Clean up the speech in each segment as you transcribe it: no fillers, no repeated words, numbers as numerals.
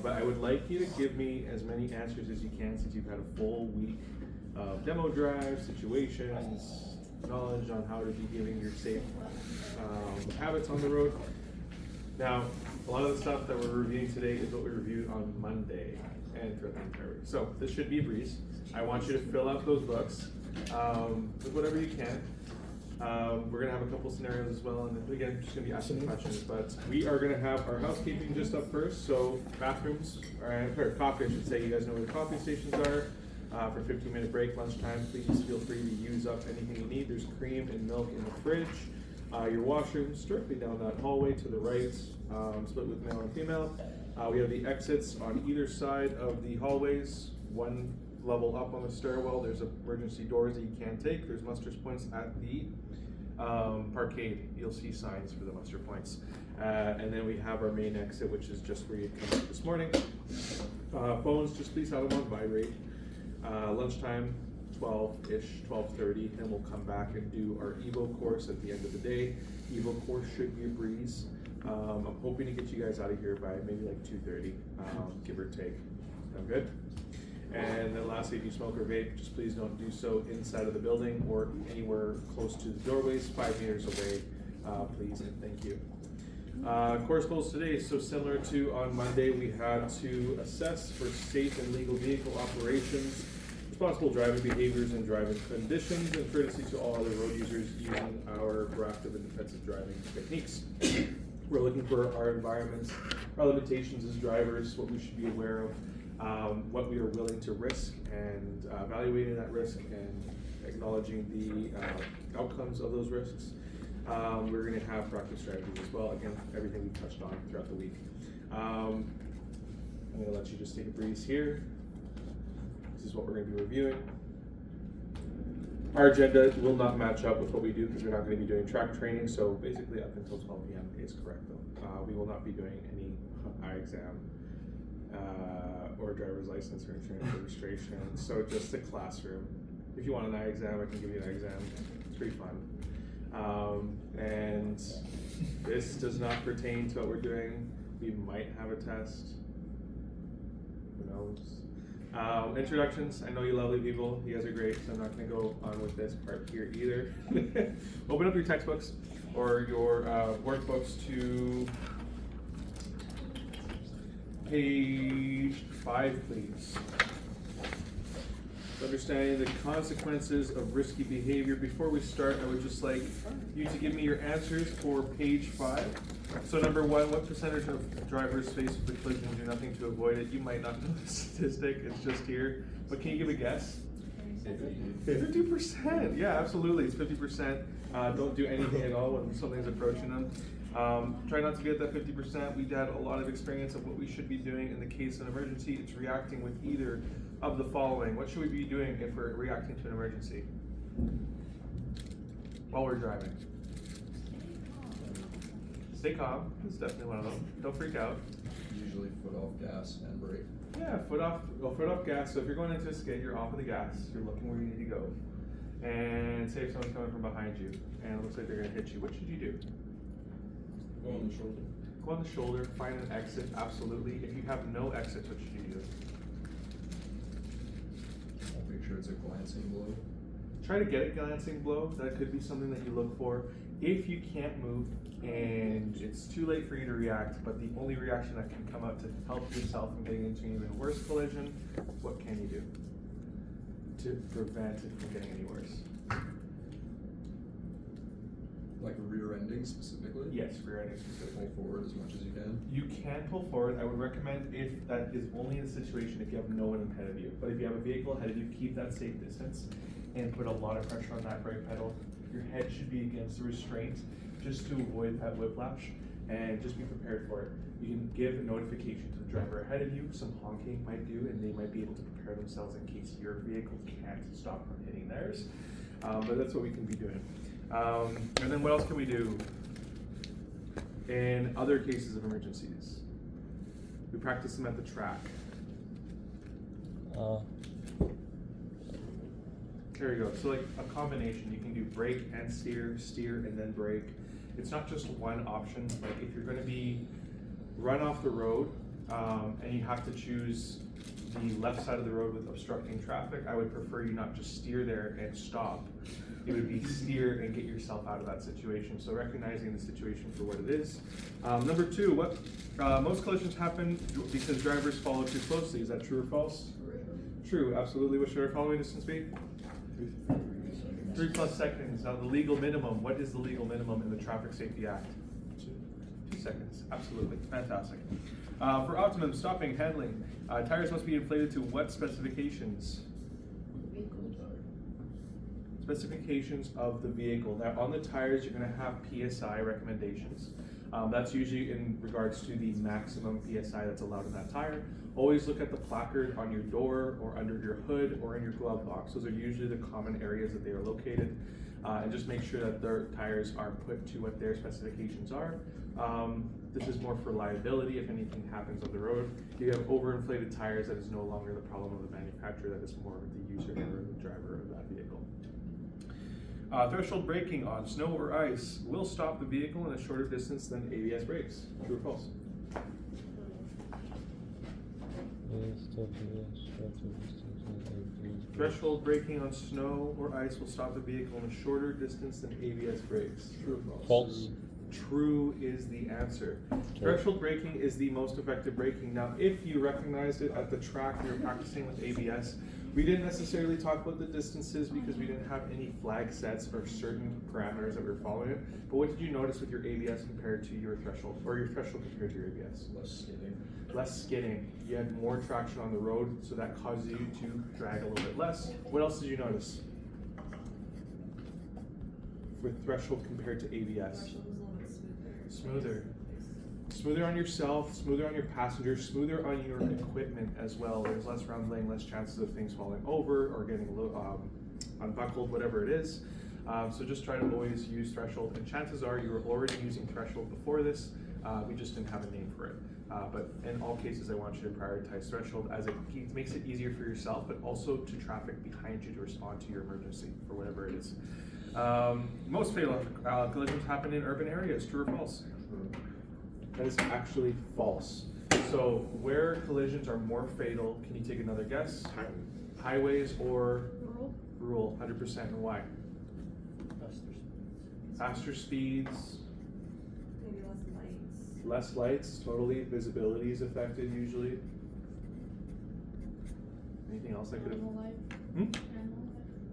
But I would like you to give me as many answers as you can since you've had a full week of demo drives, situations, knowledge on how to be giving your safe habits on the road. Now, a lot of the stuff that we're reviewing today is what we reviewed on Monday and throughout the entire week. So this should be a breeze. I want you to fill out those books with whatever you can. We're going to have a couple scenarios as well, and again, just going to be asking questions, but we are going to have our housekeeping just up first. So bathrooms, or coffee I should say, you guys know where the coffee stations are. For a 15-minute break, lunchtime, please feel free to use up anything you need. There's cream and milk in the fridge. Your washrooms directly down that hallway to the right, split with male and female. We have the exits on either side of the hallways. One level up on the stairwell, there's emergency doors that you can take. There's muster points at the parkade. You'll see signs for the muster points. And then we have our main exit, which is just where you come up this morning. Phones, just please have them on vibrate. Lunchtime, 12-ish, 12:30, and we'll come back and do our Evo course at the end of the day. Evo course should be a breeze. I'm hoping to get you guys out of here by maybe like 2:30, give or take. Sound good? And then lastly, if you smoke or vape, just please don't do so inside of the building or anywhere close to the doorways, 5 meters away, please and thank you. Course goals today, so similar to on Monday, we had to assess for safe and legal vehicle operations, responsible driving behaviors and driving conditions, and courtesy to all other road users using our proactive and defensive driving techniques. We're looking for our environments, our limitations as drivers, what we should be aware of, what we are willing to risk, and evaluating that risk and acknowledging the outcomes of those risks. We're going to have practice strategies as well. Again, everything we've touched on throughout the week. I'm going to let you just take a breeze here. This is what we're going to be reviewing. Our agenda will not match up with what we do because we're not going to be doing track training. So basically up until 12 p.m. is correct though. We will not be doing any eye exam or driver's license or insurance registration. So just the classroom. If you want an eye exam, I can give you an eye exam. It's pretty fun. And this does not pertain to what we're doing. We might have a test. Who knows? Introductions. I know you lovely people. You guys are great, so I'm not going to go on with this part here either. Open up your textbooks or your workbooks to page 5, please. Understanding the consequences of risky behavior. Before we start, I would just like you to give me your answers for page 5. So number 1, what percentage of drivers faced with a collision do nothing to avoid it? You might not know the statistic, it's just here, but can you give a guess? 50%, yeah, absolutely, it's 50%. Don't do anything at all when something's approaching them. Try not to get that 50%. We had a lot of experience of what we should be doing in the case of an emergency. It's reacting with either of the following. What should we be doing if we're reacting to an emergency while we're driving? Stay calm. It's definitely one of them. Don't freak out. Usually foot off gas and brake. Yeah, foot off gas. So if you're going into a skid, you're off of the gas. You're looking where you need to go. And say if someone's coming from behind you and it looks like they're going to hit you, what should you do? Go on the shoulder. Go on the shoulder, find an exit, absolutely. If you have no exit, what should you do? I'll make sure it's a glancing blow. Try to get a glancing blow. That could be something that you look for. If you can't move and it's too late for you to react, but the only reaction that can come out to help yourself from getting into an even worse collision, what can you do to prevent it from getting any worse? Like rear ending specifically? Yes, rear ending specifically. Pull forward as much as you can. You can pull forward. I would recommend if that is only in the situation if you have no one ahead of you. But if you have a vehicle ahead of you, keep that safe distance and put a lot of pressure on that brake pedal. Your head should be against the restraint just to avoid that whiplash, and just be prepared for it. You can give a notification to the driver ahead of you. Some honking might do, and they might be able to prepare themselves in case your vehicle can't stop from hitting theirs. But that's what we can be doing. And then what else can we do in other cases of emergencies? We practice them at the track. There you go. So like a combination, you can do brake and steer, steer and then brake. It's not just one option. Like if you're going to be run off the road and you have to choose the left side of the road with obstructing traffic, I would prefer you not just steer there and stop. It would be steer and get yourself out of that situation. So recognizing the situation for what it is. Number two, most collisions happen because drivers follow too closely. Is that true or false? True, absolutely. What should our following distance be? 3+ seconds. Now the legal minimum, what is the legal minimum in the Traffic Safety Act? 2 seconds, absolutely, fantastic. For optimum stopping, handling, tires must be inflated to what specifications? Specifications of the vehicle. Now on the tires, you're gonna have PSI recommendations. That's usually in regards to the maximum PSI that's allowed in that tire. Always look at the placard on your door or under your hood or in your glove box. Those are usually the common areas that they are located. And just make sure that their tires are put to what their specifications are. This is more for liability if anything happens on the road. If you have overinflated tires, that is no longer the problem of the manufacturer, that is more the user or the driver of that vehicle. Threshold braking on snow or ice will stop the vehicle in a shorter distance than ABS brakes. True or false? Threshold braking on snow or ice will stop the vehicle in a shorter distance than ABS brakes. True or false? False. True is the answer. True. Threshold braking is the most effective braking. Now, if you recognized it at the track we were practicing with ABS, we didn't necessarily talk about the distances because we didn't have any flag sets or certain parameters that we were following it. But what did you notice with your ABS compared to your threshold, or your threshold compared to your ABS? Less skidding. Less skidding. You had more traction on the road, so that causes you to drag a little bit less. What else did you notice with threshold compared to ABS? Smoother. Smoother on yourself, smoother on your passengers, smoother on your equipment as well. There's less rumbling, less chances of things falling over or getting unbuckled, whatever it is. So just try to always use threshold. And chances are you were already using threshold before this. We just didn't have a name for it. But in all cases, I want you to prioritize threshold as it makes it easier for yourself, but also to traffic behind you to respond to your emergency for whatever it is. Most fatal collisions happen in urban areas. True or false? That is actually false. So where collisions are more fatal, can you take another guess? Highways or rural? 100%. And why? Faster speeds. Maybe less lights. Less lights, totally. Visibility is affected usually. Anything else I could have? Animal life.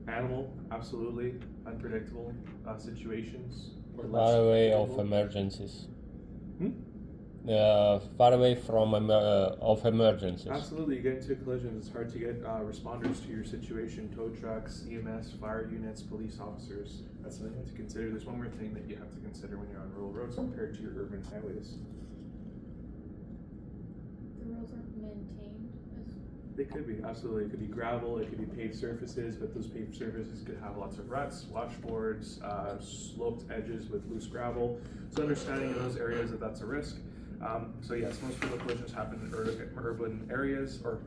Animal, absolutely. Unpredictable situations. Or Far away of predictable. emergencies. Hmm? Far away from of emergencies. Absolutely, you get into collisions, it's hard to get responders to your situation, tow trucks, EMS, fire units, police officers. That's something to consider. There's one more thing that you have to consider when you're on rural roads compared to your urban highways. The roads aren't maintained They could be, absolutely. It could be gravel, it could be paved surfaces, but those paved surfaces could have lots of ruts, washboards, sloped edges with loose gravel. So understanding in those areas that that's a risk. So yes, most fatal collisions happen in urban areas or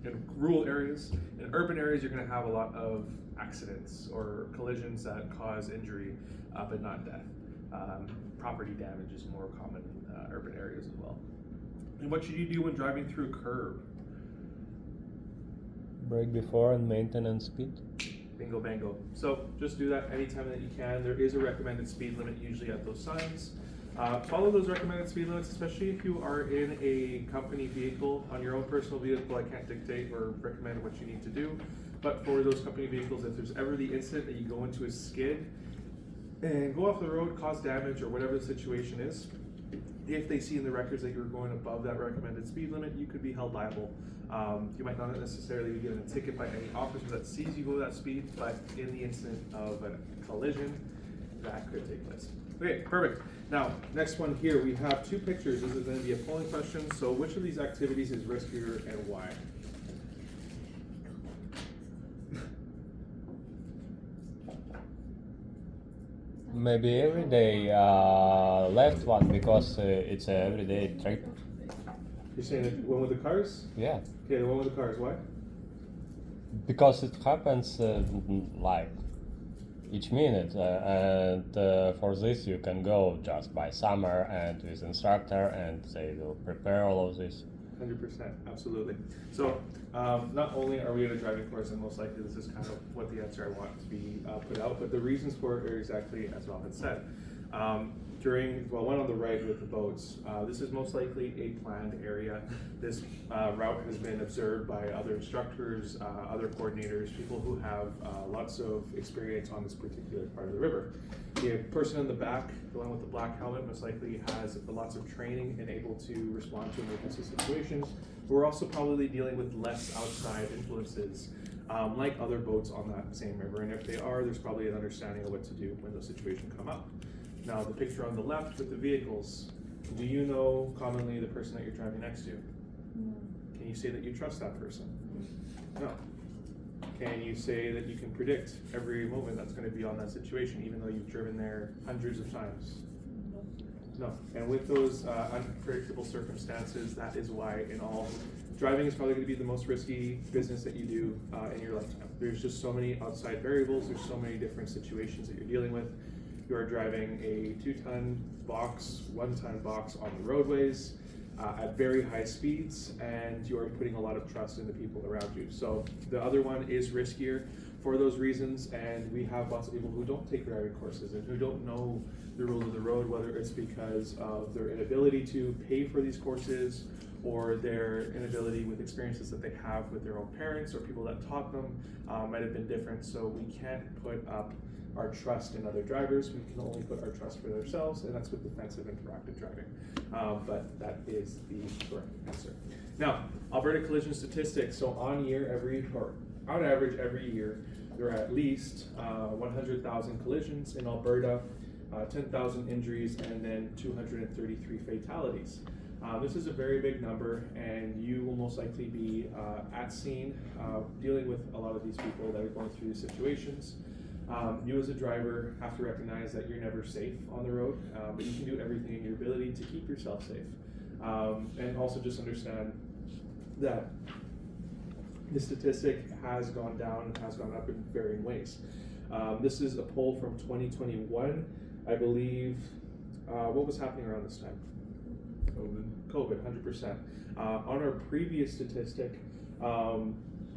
in rural areas. In urban areas, you're going to have a lot of accidents or collisions that cause injury, but not death. Property damage is more common in urban areas as well. And what should you do when driving through a curb? Brake before and maintenance speed. Bingo bango. So just do that anytime that you can. There is a recommended speed limit usually at those signs. Follow those recommended speed limits, especially if you are in a company vehicle. On your own personal vehicle, I can't dictate or recommend what you need to do. But for those company vehicles, if there's ever the incident that you go into a skid and go off the road, cause damage or whatever the situation is, if they see in the records that you're going above that recommended speed limit, you could be held liable. You might not necessarily be given a ticket by any officer that sees you go that speed, but in the incident of a collision, that could take place. Okay, perfect. Now, next one here, we have two pictures. This is going to be a polling question. So which of these activities is riskier and why? Maybe everyday left one because it's an everyday trip. You're saying the one with the cars? Yeah, Okay, the one with the cars. Why? because it happens like each minute, and for this you can go just by summer and with instructor, and they will prepare all of this. 100%, absolutely. So, not only are we at a driving course, and most likely this is kind of what the answer I want to be put out, but the reasons for it are exactly as Val had said. One on the right with the boats, this is most likely a planned area. This route has been observed by other instructors, other coordinators, people who have lots of experience on this particular part of the river. The person in the back, the one with the black helmet, most likely has lots of training and able to respond to emergency situations. We're also probably dealing with less outside influences, like other boats on that same river. And if they are, there's probably an understanding of what to do when those situations come up. Now, the picture on the left with the vehicles, do you know commonly the person that you're driving next to? No. Can you say that you trust that person? No. Can you say that you can predict every moment that's going to be on that situation, even though you've driven there hundreds of times? No. And with those unpredictable circumstances, that is why driving is probably going to be the most risky business that you do in your lifetime. There's just so many outside variables, there's so many different situations that you're dealing with. You are driving a 2-ton box, 1-ton box on the roadways at very high speeds, and you are putting a lot of trust in the people around you. So the other one is riskier for those reasons, and we have lots of people who don't take driving courses and who don't know the rules of the road, whether it's because of their inability to pay for these courses or their inability with experiences that they have with their own parents or people that taught them might have been different. So we can't put up our trust in other drivers. We can only put our trust for ourselves, and that's with defensive and proactive driving. But that is the correct answer. Now, Alberta collision statistics. So on average every year, there are at least 100,000 collisions in Alberta, 10,000 injuries, and then 233 fatalities. This is a very big number, and you will most likely be at scene dealing with a lot of these people that are going through these situations. You as a driver have to recognize that you're never safe on the road, but you can do everything in your ability to keep yourself safe. And also just understand that the statistic has gone down, has gone up in varying ways. This is a poll from 2021, I believe. What was happening around this time? COVID, 100%. On our previous statistic,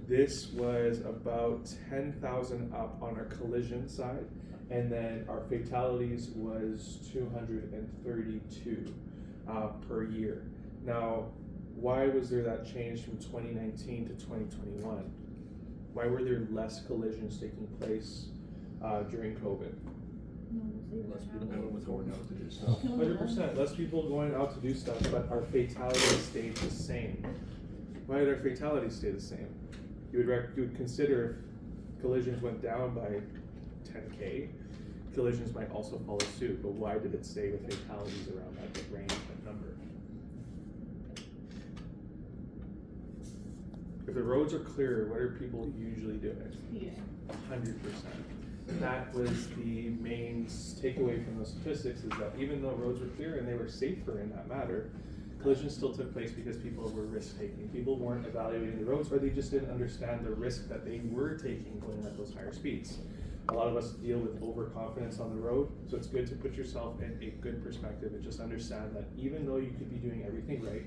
this was about 10,000 up on our collision side, and then our fatalities was 232 per year. Now, why was there that change from 2019 to 2021? Why were there less collisions taking place during COVID? Less people going out to do stuff. 100%, less people going out to do stuff, but our fatalities stayed the same. Why did our fatalities stay the same? You would consider if collisions went down by 10K, collisions might also follow suit, but why did it stay with fatalities around that range, that number? If the roads are clear, what are people usually doing? Yeah. 100%. That was the main takeaway from those statistics, is that even though roads were clear and they were safer in that matter, collisions still took place because people were risk-taking. People weren't evaluating the roads, or they just didn't understand the risk that they were taking going at those higher speeds. A lot of us deal with overconfidence on the road, so it's good to put yourself in a good perspective and just understand that even though you could be doing everything right,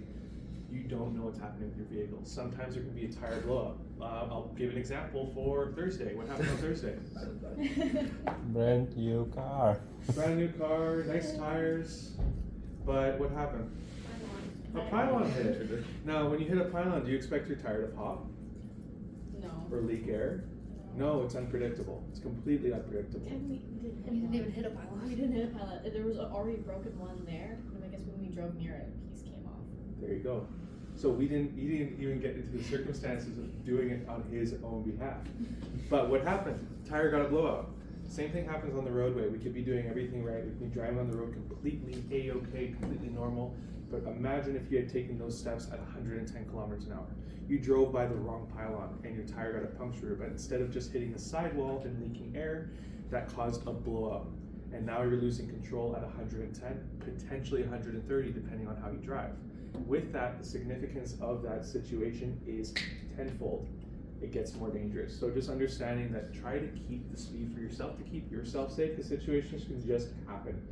you don't know what's happening with your vehicle. Sometimes there can be a tire blow-up. I'll give an example for Thursday. What happened on Thursday? Brand new car. Brand new car, nice tires, but what happened? A pylon hit. Now, when you hit a pylon, do you expect your tire to pop No. or leak air? No, it's unpredictable. It's completely unpredictable. We didn't even hit a pylon. We didn't hit a pylon. There was already a broken one there, and I guess when we drove near it, a piece came off. There you go. So he didn't even get into the circumstances of doing it on his own behalf. But what happened? Tire got a blowout. Same thing happens on the roadway. We could be doing everything right. We could be driving on the road completely A-okay, completely normal. But imagine if you had taken those steps at 110 kilometers an hour. You drove by the wrong pylon and your tire got a puncture, but instead of just hitting the sidewall and leaking air, that caused a blowout. And now you're losing control at 110, potentially 130, depending on how you drive. With that, the significance of that situation is tenfold. It gets more dangerous. So just understanding that, try to keep the speed for yourself, to keep yourself safe, because situations can just happen.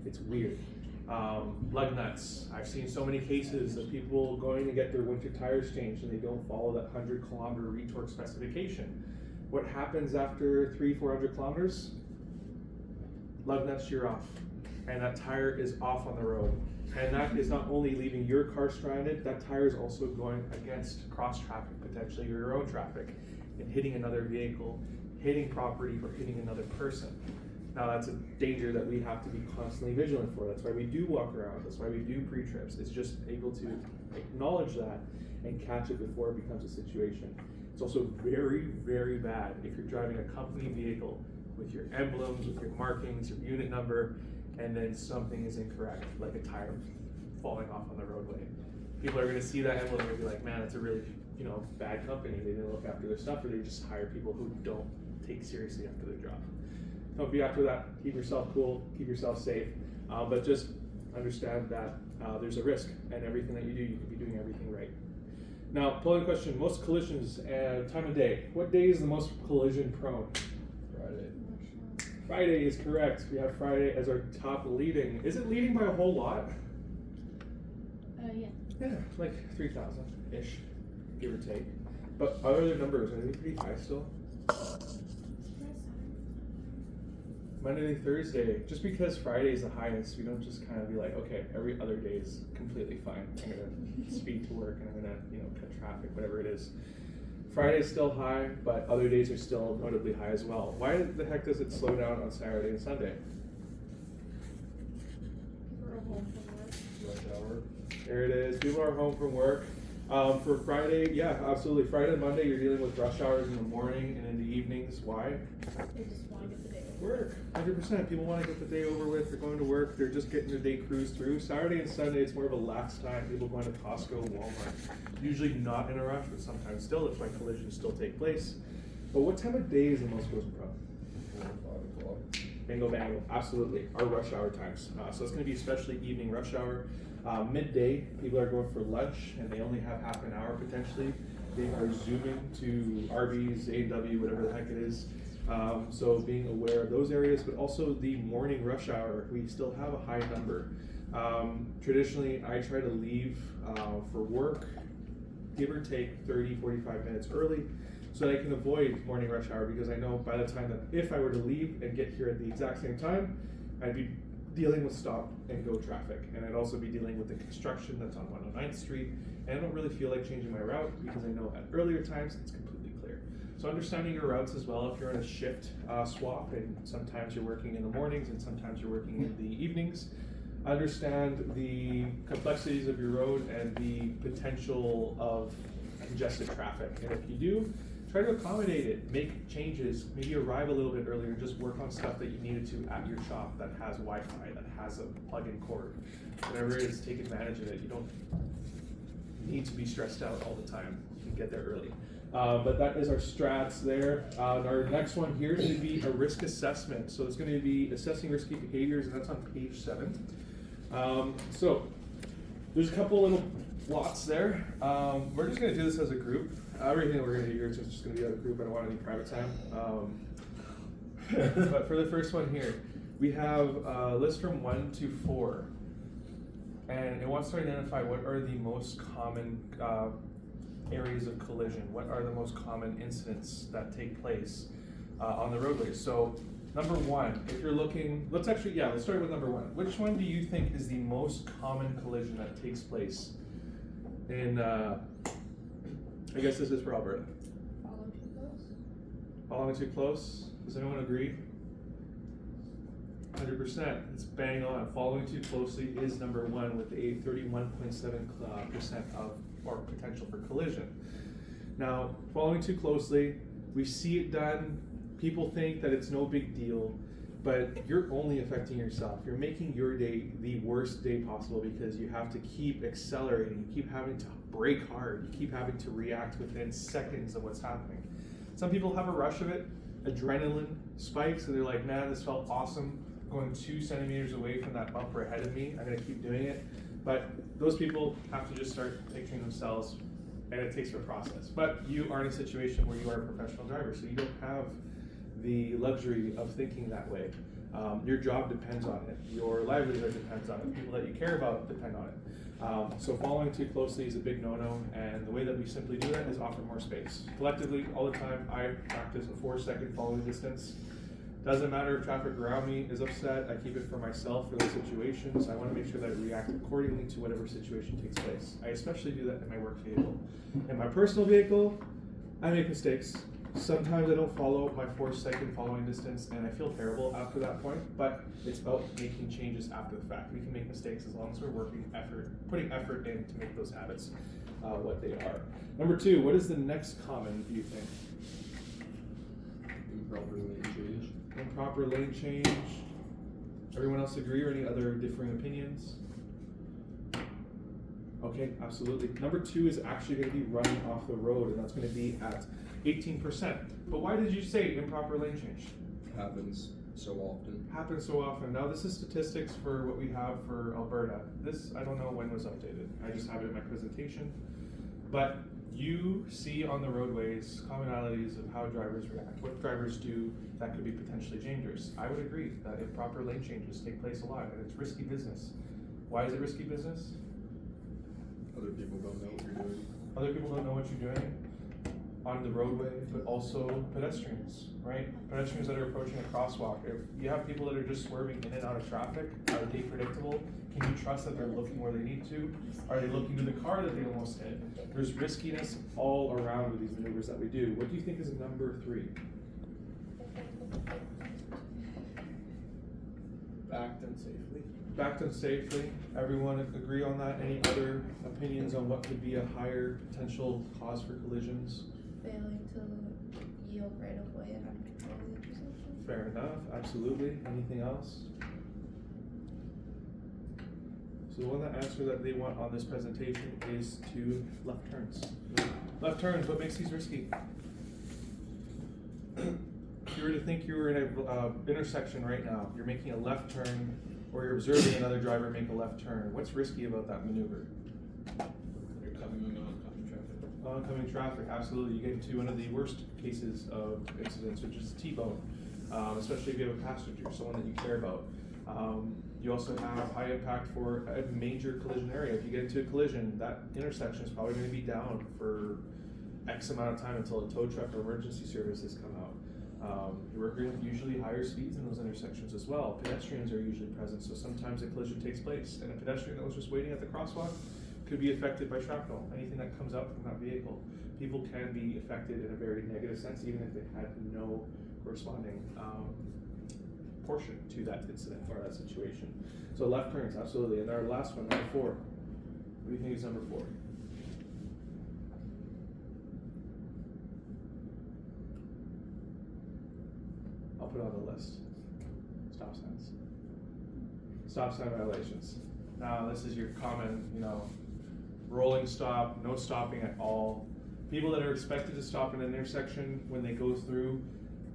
It's weird. Lug nuts. I've seen so many cases of people going to get their winter tires changed and they don't follow that 100-kilometer retorque specification. What happens after 300-400 kilometers? Lug nuts shear off, and that tire is off on the road. And that is not only leaving your car stranded, that tire is also going against cross traffic, potentially your own traffic, and hitting another vehicle, hitting property, or hitting another person. Now that's a danger that we have to be constantly vigilant for. That's why we do walk around, that's why we do pre-trips. It's just able to acknowledge that and catch it before it becomes a situation. It's also very, very bad if you're driving a company vehicle with your emblems, with your markings, your unit number, and then something is incorrect, like a tire falling off on the roadway. People are gonna see that emblem and be like, man, it's a really, bad company. They didn't look after their stuff, or they just hire people who don't take seriously after their job. Don't be after that. Keep yourself cool, keep yourself safe, but just understand that there's a risk, and everything that you do, you could be doing everything right. Now, polling question, most collisions and time of day. What day is the most collision prone? Friday. Friday is correct. We have Friday as our top leading. Is it leading by a whole lot? Yeah. Yeah, like 3,000-ish, give or take. But other numbers, are they pretty high still? Monday to Thursday, just because Friday is the highest, we don't just kind of be like, okay, every other day is completely fine. I'm gonna speed to work and I'm gonna, cut traffic, whatever it is. Friday is still high, but other days are still notably high as well. Why the heck does it slow down on Saturday and Sunday? People are home from work. Rush hour. There it is. People are home from work. For Friday, yeah, absolutely. Friday and Monday, you're dealing with rush hours in the morning and in the evenings. Why? They just want to get the day over. Work. 100%. People want to get the day over with. They're going to work. They're just getting their day cruised through. Saturday and Sunday, it's more of a lax time. People going to Costco, Walmart. Usually not in a rush, but sometimes still. That's why collisions still take place. But what time of day is the most collision prone? 4 or 5 o'clock. Bingo, bango. Absolutely. Our rush hour times. So it's going to be especially evening rush hour. Midday, people are going for lunch and they only have half an hour potentially. They are zooming to Arby's, A&W, whatever the heck it is. So being aware of those areas, but also the morning rush hour, we still have a high number. Traditionally, I try to leave for work, give or take 30, 45 minutes early, so that I can avoid morning rush hour, because I know by the time that if I were to leave and get here at the exact same time, I'd be dealing with stop and go traffic, and I'd also be dealing with the construction that's on 109th Street, and I don't really feel like changing my route because I know at earlier times it's completely clear. So understanding your routes as well, if you're on a shift swap, and sometimes you're working in the mornings and sometimes you're working in the evenings, understand the complexities of your road and the potential of congested traffic, and if you do, try to accommodate it, make changes, maybe arrive a little bit earlier, just work on stuff that you needed to at your shop that has Wi-Fi, that has a plug-in cord. Whatever it is, take advantage of it. You don't need to be stressed out all the time. You can get there early. But that is our strats there. Our next one here is going to be a risk assessment. So it's going to be assessing risky behaviors, and that's on page 7. So there's a couple little lots there. We're just going to do this as a group. Everything that we're going to do here is just going to be as a group. I don't want any private time. But for the first one here, we have a list from 1 to 4. And it wants to identify what are the most common areas of collision. What are the most common incidents that take place on the roadways? So number 1, if you're looking, let's start with number 1. Which one do you think is the most common collision that takes place in, I guess this is for Alberta? Follow too close. Following too close? Does anyone agree? 100%. It's bang on. Following too closely is number 1 with a 31.7% of or potential for collision. Now, following too closely, we see it done. People think that it's no big deal, but you're only affecting yourself. You're making your day the worst day possible because you have to keep accelerating. You keep having to brake hard. You keep having to react within seconds of what's happening. Some people have a rush of it. Adrenaline spikes, and they're like, man, this felt awesome. Going 2 centimeters away from that bumper ahead of me. I'm gonna keep doing it. But those people have to just start picturing themselves, and it takes a process. But you are in a situation where you are a professional driver, so you don't have the luxury of thinking that way. Your job depends on it. Your livelihood depends on it. People that you care about depend on it. So following too closely is a big no-no, and the way that we simply do that is offer more space. Collectively, all the time, I practice a 4-second following distance. Doesn't matter if traffic around me is upset, I keep it for myself for those situations. I want to make sure that I react accordingly to whatever situation takes place. I especially do that in my work vehicle. In my personal vehicle, I make mistakes. Sometimes I don't follow my 4-second following distance, and I feel terrible after that point, but it's about making changes after the fact. We can make mistakes as long as we're putting effort in to make those habits what they are. Number 2, what is the next common, do you think? Improper lane change. Improper lane change. Everyone else agree, or any other differing opinions? Okay, absolutely. Number 2 is actually going to be running off the road, and that's going to be at 18%. But why did you say improper lane change? Happens so often. Happens so often. Now this is statistics for what we have for Alberta. This, I don't know when was updated. I just have it in my presentation. But you see on the roadways commonalities of how drivers react, what drivers do that could be potentially dangerous. I would agree that improper lane changes take place a lot, and it's risky business. Why is it risky business? Other people don't know what you're doing. Other people don't know what you're doing on the roadway, but also pedestrians, right? Pedestrians that are approaching a crosswalk. If you have people that are just swerving in and out of traffic, are they predictable? Can you trust that they're looking where they need to? Are they looking to the car that they almost hit? There's riskiness all around with these maneuvers that we do. What do you think is number 3? Back them safely. Back them safely. Everyone agree on that? Any other opinions on what could be a higher potential cause for collisions? Failing to yield right of way at uncontrolled intersection. Fair enough, absolutely. Anything else? So the one that answer that they want on this presentation is to left turns. Left turns, what makes these risky? If you were to think you were in an intersection right now, you're making a left turn, or you're observing another driver make a left turn, what's risky about that maneuver? You're coming on oncoming traffic. Oncoming traffic, absolutely. You get into one of the worst cases of incidents, which is T-bone, especially if you have a passenger, someone that you care about. You also have high impact for a major collision area. If you get into a collision, that intersection is probably going to be down for X amount of time until a tow truck or emergency services come out. You're working with usually higher speeds in those intersections as well. Pedestrians are usually present, so sometimes a collision takes place, and a pedestrian that was just waiting at the crosswalk could be affected by shrapnel, anything that comes out from that vehicle. People can be affected in a very negative sense, even if they had no corresponding portion to that incident or that situation. So left turns, absolutely. And our last one, number 4. What do you think is number 4? I'll put it on the list. Stop signs. Stop sign violations. Now this is your common, rolling stop, no stopping at all. People that are expected to stop in an intersection when they go through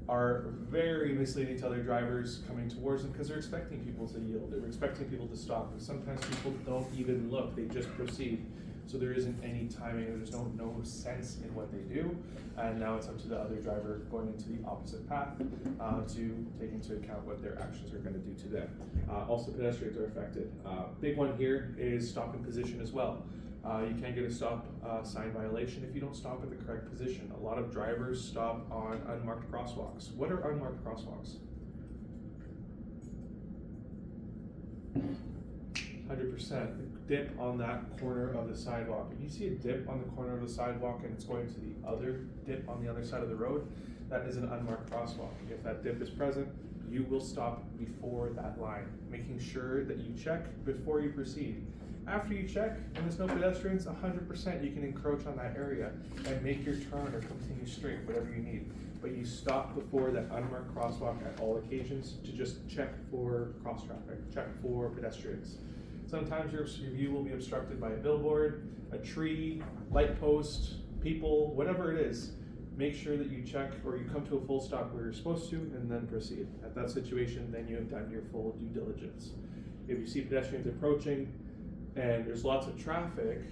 are very misleading to other drivers coming towards them because they're expecting people to yield. They're expecting people to stop, and sometimes people don't even look, they just proceed. So there isn't any timing, there's no sense in what they do, and now it's up to the other driver going into the opposite path to take into account what their actions are going to do to them. Also, pedestrians are affected. Big one here is stop in position as well. You can't get a stop sign violation if you don't stop at the correct position. A lot of drivers stop on unmarked crosswalks. What are unmarked crosswalks? 100%. Dip on that corner of the sidewalk. If you see a dip on the corner of the sidewalk and it's going to the other dip on the other side of the road, that is an unmarked crosswalk. If that dip is present, you will stop before that line, making sure that you check before you proceed. After you check and there's no pedestrians, 100% you can encroach on that area and make your turn or continue straight, whatever you need. But you stop before that unmarked crosswalk at all occasions to just check for cross traffic, check for pedestrians. Sometimes your view will be obstructed by a billboard, a tree, light post, people, whatever it is. Make sure that you check or you come to a full stop where you're supposed to and then proceed. At that situation, then you have done your full due diligence. If you see pedestrians approaching and there's lots of traffic,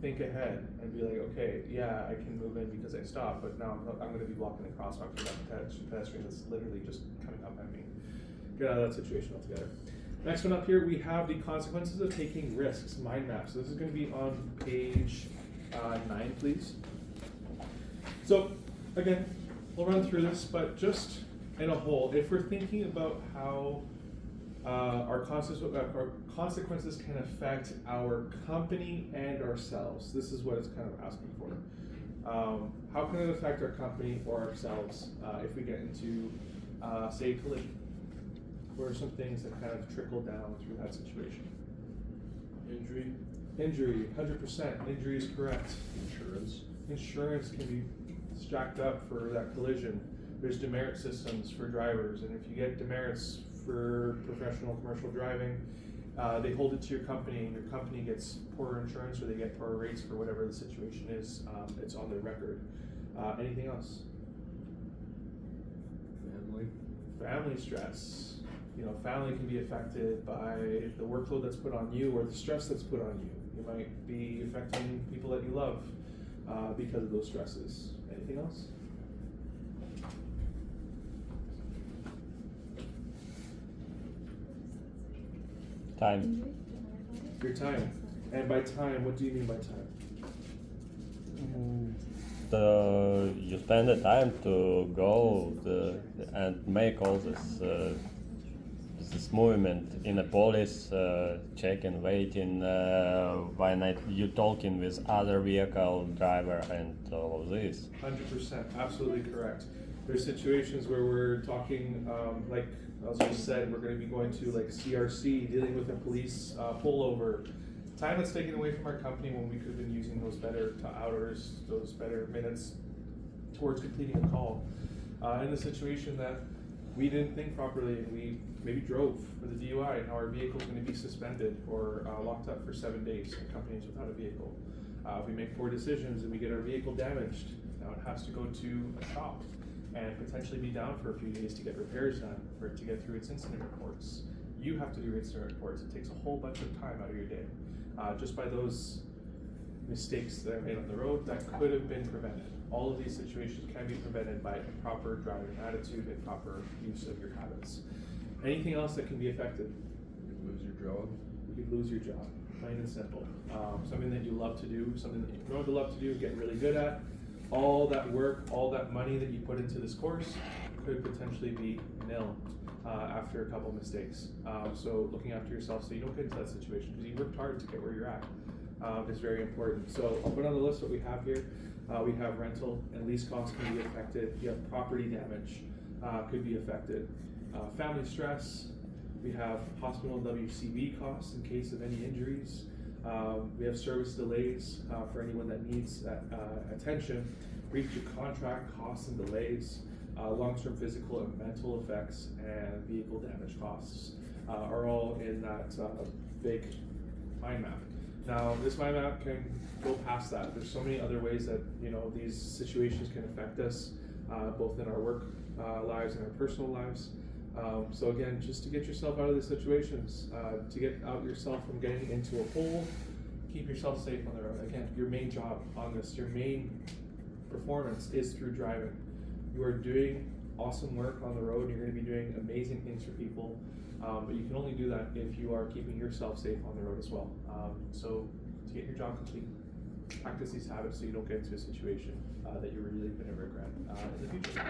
think ahead and be like, okay, yeah, I can move in because I stopped, but now I'm going to be blocking the crosswalk for that pedestrian that's literally just coming up at me. get out of that situation altogether. Next one up here, we have the consequences of taking risks, mind map. So this is going to be on page 9, please. So again, we'll run through this, but just in a whole, if we're thinking about how our consequences can affect our company and ourselves, this is what it's kind of asking for. How can it affect our company or ourselves if we get into, say, a collision? What are some things that kind of trickle down through that situation? Injury. Injury, 100%. Injury is correct. Insurance. Insurance can be stacked up for that collision. There's demerit systems for drivers, and if you get demerits for professional commercial driving, they hold it to your company, and your company gets poorer insurance or they get poorer rates for whatever the situation is. It's on their record. Anything else? Family. Family stress. You know, family can be affected by the workload that's put on you or the stress that's put on you. You might be affecting people that you love because of those stresses. Anything else? Time. Your time. And by time, what do you mean by time? You spend the time to go and make all this movement in a police check-in, waiting, when you talking with other vehicle driver and all this. 100%, absolutely correct. There's situations where we're talking, like as you said, we're going to be going to like CRC, dealing with a police pullover. Time that's taken away from our company when we could have been using those better hours, those better minutes towards completing a call. In the situation that we didn't think properly and we maybe drove for the DUI, and now our vehicle is going to be suspended or locked up for 7 days in companies without a vehicle. If we make poor decisions and we get our vehicle damaged, now it has to go to a shop and potentially be down for a few days to get repairs done, for it to get through its incident reports. You have to do incident reports. It takes a whole bunch of time out of your day. Just by those mistakes that are made on the road that could have been prevented. All of these situations can be prevented by proper driving attitude and proper use of your habits. Anything else that can be affected? You could lose your job. You could lose your job, plain and simple. Something that you love to do, something that you know to love to do, get really good at. All that work, all that money that you put into this course could potentially be nil after a couple mistakes. So looking after yourself so you don't get into that situation, because you worked hard to get where you're at, is very important. So I'll put on the list what we have here. We have rental and lease costs can be affected. You have property damage could be affected. Family stress. We have hospital and WCB costs in case of any injuries. We have service delays for anyone that needs that attention. Breach of contract costs and delays. Long-term physical and mental effects and vehicle damage costs are all in that big mind map. Now, this mind map can go past that. There's so many other ways that these situations can affect us, both in our work lives and our personal lives. So again, just to get yourself out of these situations, to get out yourself from getting into a hole, keep yourself safe on the road. Again, your main job on this, your main performance is through driving. You are doing awesome work on the road. You're going to be doing amazing things for people, but you can only do that if you are keeping yourself safe on the road as well. So to get your job complete, practice these habits so you don't get into a situation that you're really going to regret in the future.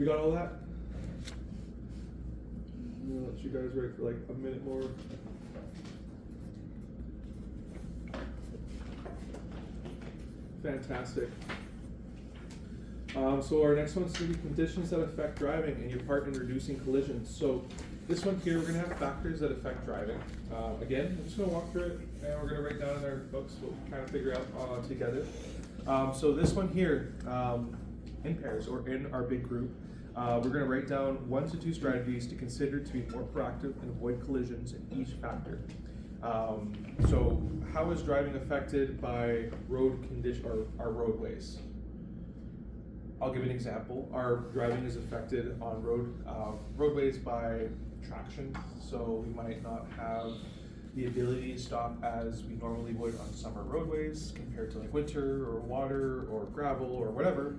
We got all that? I'm going to let you guys wait for like a minute more. Fantastic. So our next one's going to be conditions that affect driving and your part in reducing collisions. So this one here, we're going to have factors that affect driving. Again, I'm just going to walk through it and we're going to write down in our books what we kind of figure out together. So this one here, in pairs or in our big group, we're going to write down 1 to 2 strategies to consider to be more proactive and avoid collisions in each factor. So how is driving affected by road condition or our roadways? I'll give an example. Our driving is affected on roadways by traction. So we might not have the ability to stop as we normally would on summer roadways compared to like winter or water or gravel or whatever.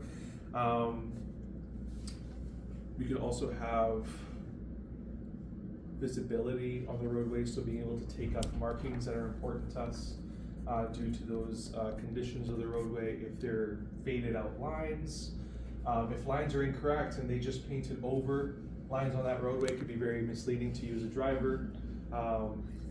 We could also have visibility on the roadway, so being able to take up markings that are important to us due to those conditions of the roadway. If they're faded out lines, if lines are incorrect and they just painted over lines on that roadway, could be very misleading to you as a driver.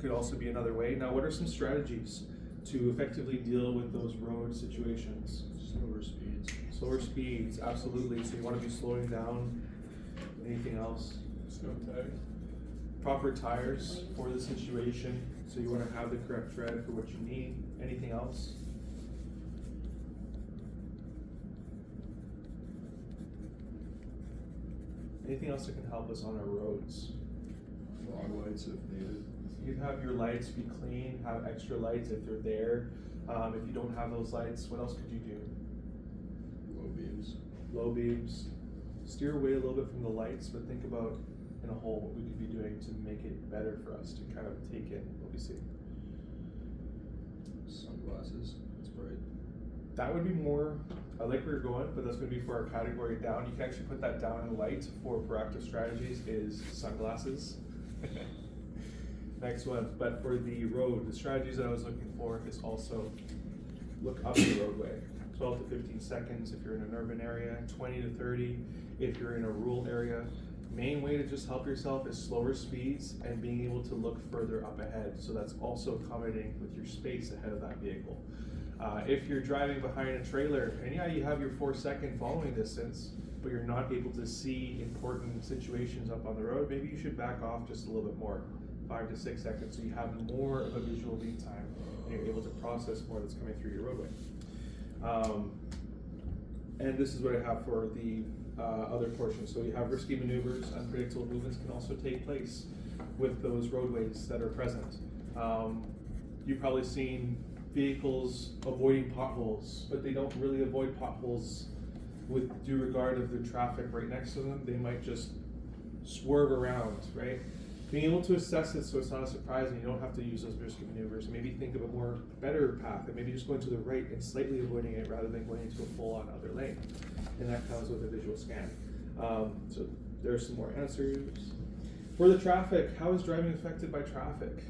Could also be another way. Now, what are some strategies to effectively deal with those road situations? Slower speeds. Slower speeds, absolutely. So you want to be slowing down. Anything else? Snow tires. Proper tires for the situation. So you want to have the correct tread for what you need. Anything else? Anything else that can help us on our roads? Fog lights if needed. You'd have your lights be clean, have extra lights if they're there. If you don't have those lights, what else could you do? Low beams. Low beams. Steer away a little bit from the lights, but think about in a whole what we could be doing to make it better for us to kind of take in what we see. Sunglasses. That's bright. That would be more, I like where you're going, but that's going to be for our category down. You can actually put that down in light for proactive strategies is sunglasses. Next one, but for the road, the strategies that I was looking for is also look up the roadway. 12 to 15 seconds if you're in an urban area, 20 to 30 if you're in a rural area. Main way to just help yourself is slower speeds and being able to look further up ahead. So that's also accommodating with your space ahead of that vehicle. If you're driving behind a trailer and yeah, you have your 4-second following distance, but you're not able to see important situations up on the road, maybe you should back off just a little bit more, 5 to 6 seconds, so you have more of a visual lead time and you're able to process more that's coming through your roadway. And this is what I have for the other portion. So you have risky maneuvers, unpredictable movements can also take place with those roadways that are present. You've probably seen vehicles avoiding potholes, but they don't really avoid potholes with due regard of the traffic right next to them. They might just swerve around, right? Being able to assess it so it's not a surprise and you don't have to use those risky maneuvers, and maybe think of a more better path and maybe just going to the right and slightly avoiding it rather than going into a full-on other lane. And that comes with a visual scan. So there's some more answers. For the traffic, how is driving affected by traffic?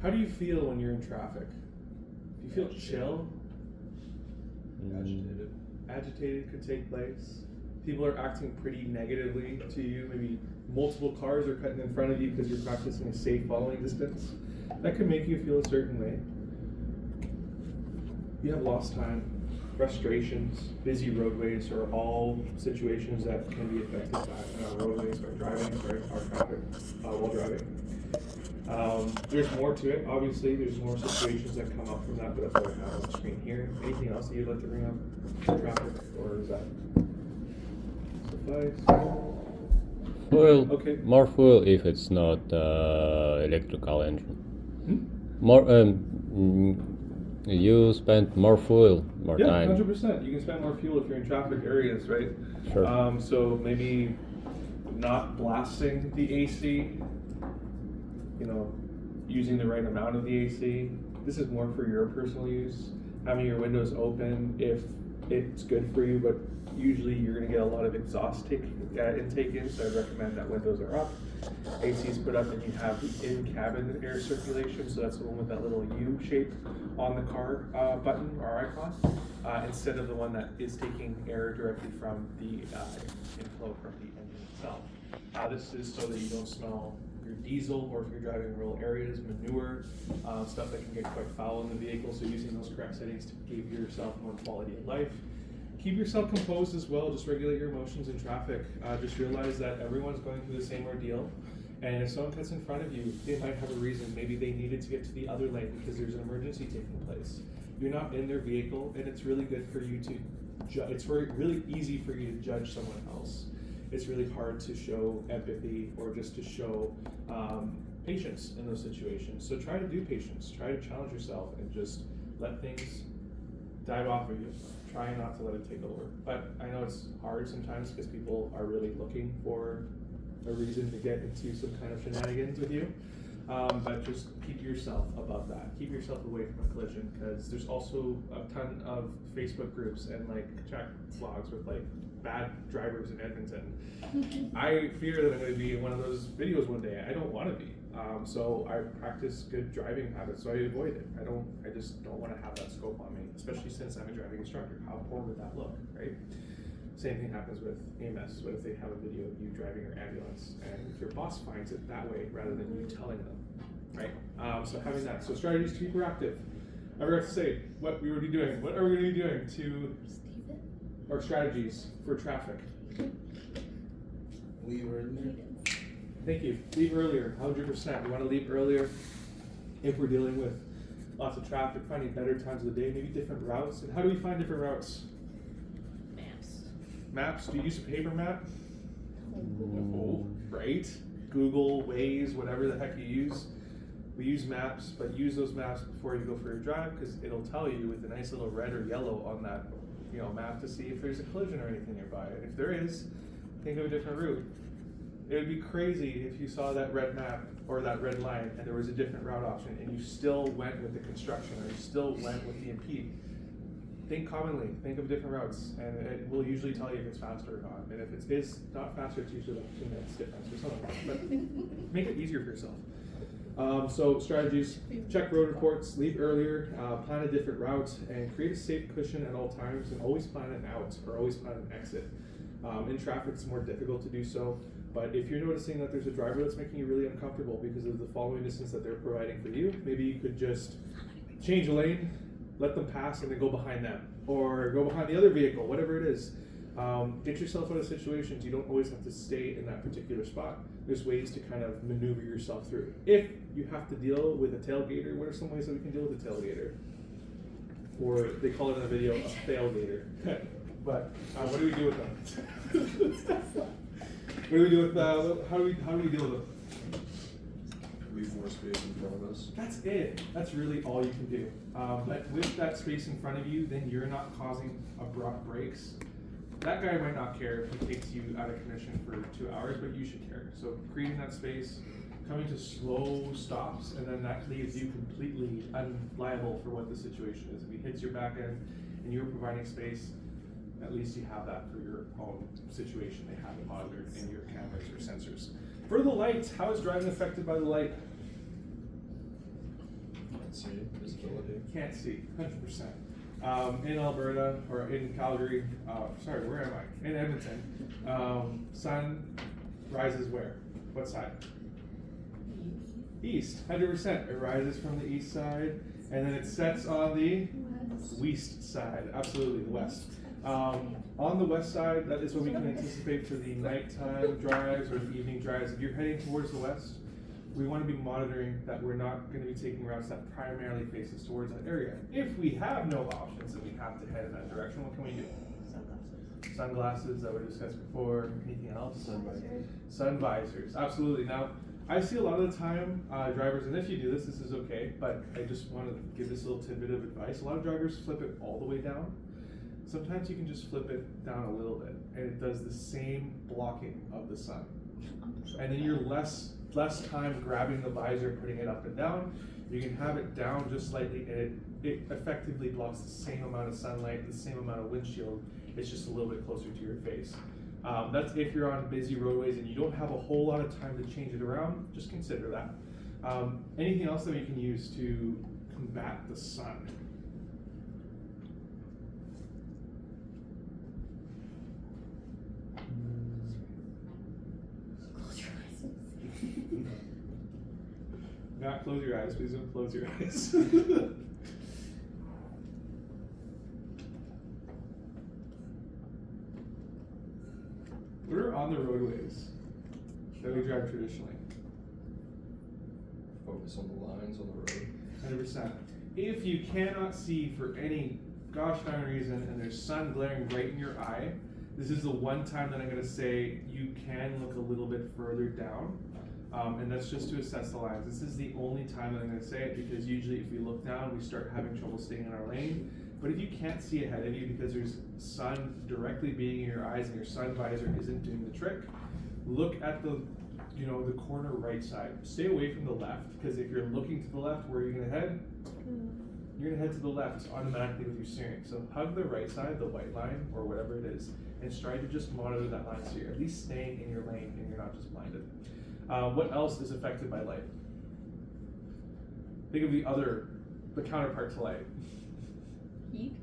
How do you feel when you're in traffic? Do you feel chill? Agitated. Agitated could take place. People are acting pretty negatively to you. Maybe multiple cars are cutting in front of you because you're practicing a safe following distance. That could make you feel a certain way. You have lost time, frustrations, busy roadways are all situations that can be affected by roadways or driving, or traffic while driving. There's more to it, obviously. There's more situations that come up from that, but that's what I have on the screen here. Anything else that you'd like to bring up? Traffic, or is that suffice? Fuel. Okay. More fuel if it's not electrical engine. More. You spend more fuel, more Yeah, time. 100%. You can spend more fuel if you're in traffic areas, right? Sure. So maybe not blasting the AC, using the right amount of the AC. This is more for your personal use. Having your windows open if it's good for you, but usually you're going to get a lot of exhaust intake in, so I'd recommend that windows are up, AC is put up, and you have the in-cabin air circulation, so that's the one with that little U shape on the car button or icon, instead of the one that is taking air directly from the inflow from the engine itself. This is so that you don't smell your diesel, or if you're driving in rural areas, manure, stuff that can get quite foul in the vehicle, so using those correct settings to give yourself more quality of life. Keep yourself composed as well, just regulate your emotions in traffic. Just realize that everyone's going through the same ordeal, and if someone cuts in front of you, they might have a reason. Maybe they needed to get to the other lane because there's an emergency taking place. You're not in their vehicle, and it's really good for you to it's really easy for you to judge someone else. It's really hard to show empathy or just to show patience in those situations. So try to do patience. Try to challenge yourself and just let things dive off of you. Try not to let it take over. But I know it's hard sometimes because people are really looking for a reason to get into some kind of shenanigans with you. But just keep yourself above that. Keep yourself away from a collision, because there's also a ton of Facebook groups and like chat blogs with like bad drivers in Edmonton. I fear that I'm going to be in one of those videos one day. I don't want to be. So I practice good driving habits, so I avoid it. I just don't want to have that scope on me, especially since I'm a driving instructor. How poor would that look, right? Same thing happens with AMS. What if they have a video of you driving your ambulance and your boss finds it that way rather than you telling them, right? So having that. So strategies to be proactive. I forgot to say what we would be doing. What are we going to be doing to our strategies for traffic? Leave earlier. Thank you. Leave earlier, 100%. We want to leave earlier if we're dealing with lots of traffic, finding better times of the day, maybe different routes. And how do we find different routes? Maps. Do you use a paper map? No, right? Google, Waze, whatever the heck you use. We use maps, but use those maps before you go for your drive, because it'll tell you with a nice little red or yellow on that, map to see if there's a collision or anything nearby. And if there is, think of a different route. It would be crazy if you saw that red map or that red line and there was a different route option and you still went with the construction or you still went with the impede. Think commonly, think of different routes, and it will usually tell you if it's faster or not. And if it is not faster, it's usually like 2 minutes difference or something. But make it easier for yourself. So strategies: check road reports, leave earlier, plan a different route, and create a safe cushion at all times, and always plan an out or always plan an exit. In traffic, it's more difficult to do so, but if you're noticing that there's a driver that's making you really uncomfortable because of the following distance that they're providing for you, maybe you could just change a lane, let them pass, and then go behind them, or go behind the other vehicle, whatever it is. Get yourself out of situations. You don't always have to stay in that particular spot. There's ways to kind of maneuver yourself through. If you have to deal with a tailgater, what are some ways that we can deal with a tailgater? Or they call it in the video a failgater. But what do we do with them? What do we do with how do we deal with them? Leave more space in front of us. That's it. That's really all you can do. But with that space in front of you, then you're not causing abrupt breaks. That guy might not care if he takes you out of commission for 2 hours, but you should care. So creating that space, coming to slow stops, and then that leaves you completely unliable for what the situation is. If he hits your back end and you're providing space, at least you have that for your own situation. They have it monitored in your cameras or sensors. For the light, how is driving affected by the light? Can't see visibility. Can't see, 100%. In Alberta, or in Calgary, where am I? In Edmonton, sun rises where? What side? East, 100%. It rises from the east side, and then it sets on the west side, absolutely, the west. On the west side, that is what we can anticipate for the nighttime drives or the evening drives. If you're heading towards the west, we want to be monitoring that we're not going to be taking routes that primarily face us towards that area. If we have no options and we have to head in that direction, what can we do? Sunglasses that we discussed before. Anything else? Sun visors, absolutely. Now, I see a lot of the time drivers, and if you do this, this is okay, but I just want to give this little tidbit of advice. A lot of drivers flip it all the way down. Sometimes you can just flip it down a little bit, and it does the same blocking of the sun. And then you're less time grabbing the visor, putting it up and down. You can have it down just slightly, and it effectively blocks the same amount of sunlight, the same amount of windshield. It's just a little bit closer to your face. That's if you're on busy roadways and you don't have a whole lot of time to change it around, just consider that. Anything else that we can use to combat the sun? Not close your eyes, please don't close your eyes. What are on the roadways that we drive traditionally? Focus on the lines on the road. 100%. If you cannot see for any gosh darn reason and there's sun glaring right in your eye, this is the one time that I'm going to say you can look a little bit further down. And that's just to assess the lines. This is the only time that I'm going to say it, because usually if we look down, we start having trouble staying in our lane. But if you can't see ahead of you because there's sun directly being in your eyes and your sun visor isn't doing the trick, look at the the corner right side. Stay away from the left, because if you're looking to the left, where are you gonna head? You're gonna head to the left automatically with your steering. So hug the right side, the white line, or whatever it is, and try to just monitor that line so you're at least staying in your lane and you're not just blinded. What else is affected by light? Think of the counterpart to light. Heat?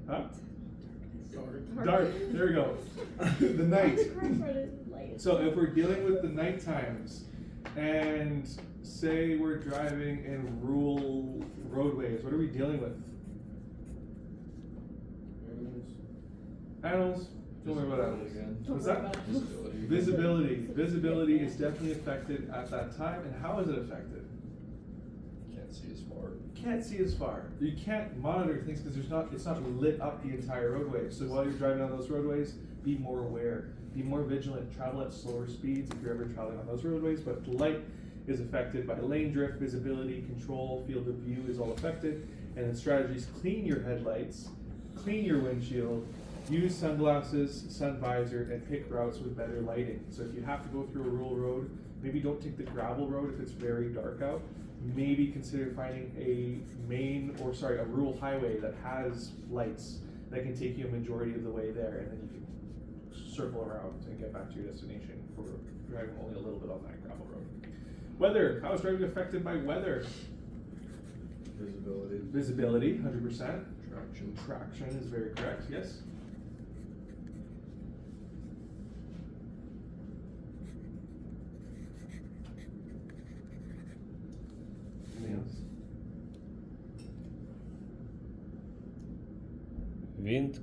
Huh? Dark. Dark, there we go. The night. Light. So if we're dealing with the night times, and say we're driving in rural roadways, what are we dealing with? Animals. Don't worry about animals. What's that? Visibility. Visibility is definitely affected at that time. And how is it affected? Can't see as far. Can't see as far. You can't monitor things because it's not lit up the entire roadway. So while you're driving on those roadways, be more aware, be more vigilant, travel at slower speeds if you're ever traveling on those roadways. But light is affected by lane drift, visibility, control, field of view is all affected. And then strategies: clean your headlights, clean your windshield, use sunglasses, sun visor, and pick routes with better lighting. So if you have to go through a rural road, maybe don't take the gravel road if it's very dark out. Maybe consider finding a rural highway that has lights that can take you a majority of the way there, and then you can circle around and get back to your destination for driving only a little bit on that gravel road. Weather. How is driving affected by weather? Visibility. Visibility, 100%. Traction. Traction is very correct, yes. Anything else? Wind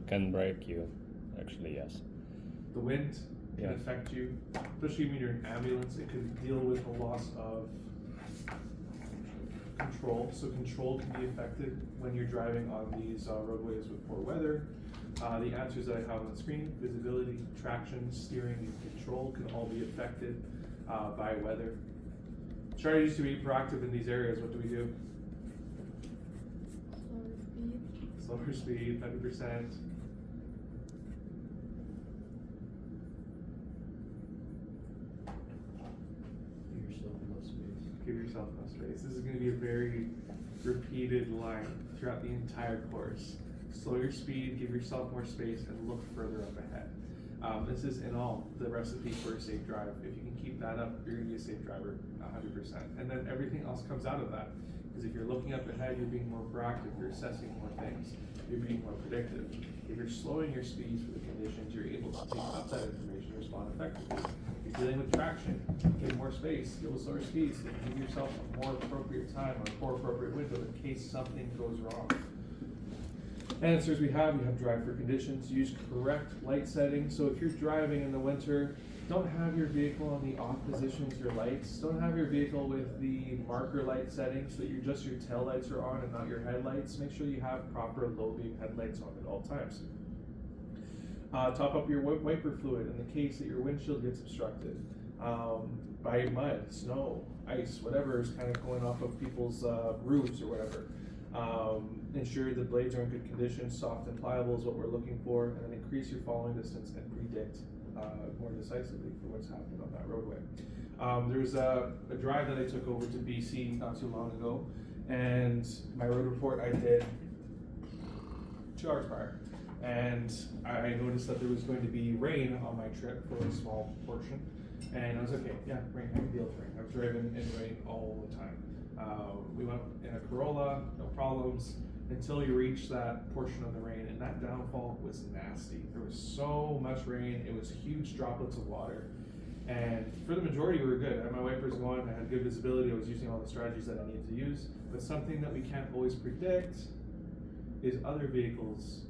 can break you. Actually, yes. The wind can Yeah. affect you, especially when you're in ambulance. It could deal with a loss of control. So control can be affected when you're driving on these roadways with poor weather. The answers that I have on the screen: visibility, traction, steering, and control can all be affected by weather. Strategies to be proactive in these areas. What do we do? Slower speed, 100%. Give yourself enough space. Give yourself enough space. This is going to be a very repeated line throughout the entire course. Slow your speed, give yourself more space, and look further up ahead. This is in all the recipe for a safe drive. If you can keep that up, you're going to be a safe driver, 100%. And then everything else comes out of that. Because if you're looking up ahead, you're being more proactive, you're assessing more things, you're being more predictive. If you're slowing your speeds for the conditions, you're able to take up that information and respond effectively. If you're dealing with traction, give more space, give a slower speeds, and give yourself a more appropriate time or a more appropriate window in case something goes wrong. Answers we have drive for conditions, use correct light settings. So if you're driving in the winter, don't have your vehicle on the off position with your lights. Don't have your vehicle with the marker light settings so that your tail lights are on and not your headlights. Make sure you have proper low beam headlights on at all times. Top up your wiper fluid in the case that your windshield gets obstructed by mud, snow, ice, whatever is kind of going off of people's roofs or whatever. Ensure the blades are in good condition, soft and pliable is what we're looking for, and then increase your following distance and predict more decisively for what's happening on that roadway. There's a drive that I took over to BC not too long ago, and my road report I did 2 hours prior, and I noticed that there was going to be rain on my trip for a small portion, and I was okay, yeah, rain, I can deal with rain. I've driven in rain all the time. We went in a Corolla, no problems, until you reach that portion of the rain, and that downfall was nasty. There was so much rain, it was huge droplets of water, and for the majority we were good. I had my wipers going, I had good visibility, I was using all the strategies that I needed to use, but something that we can't always predict is other vehicles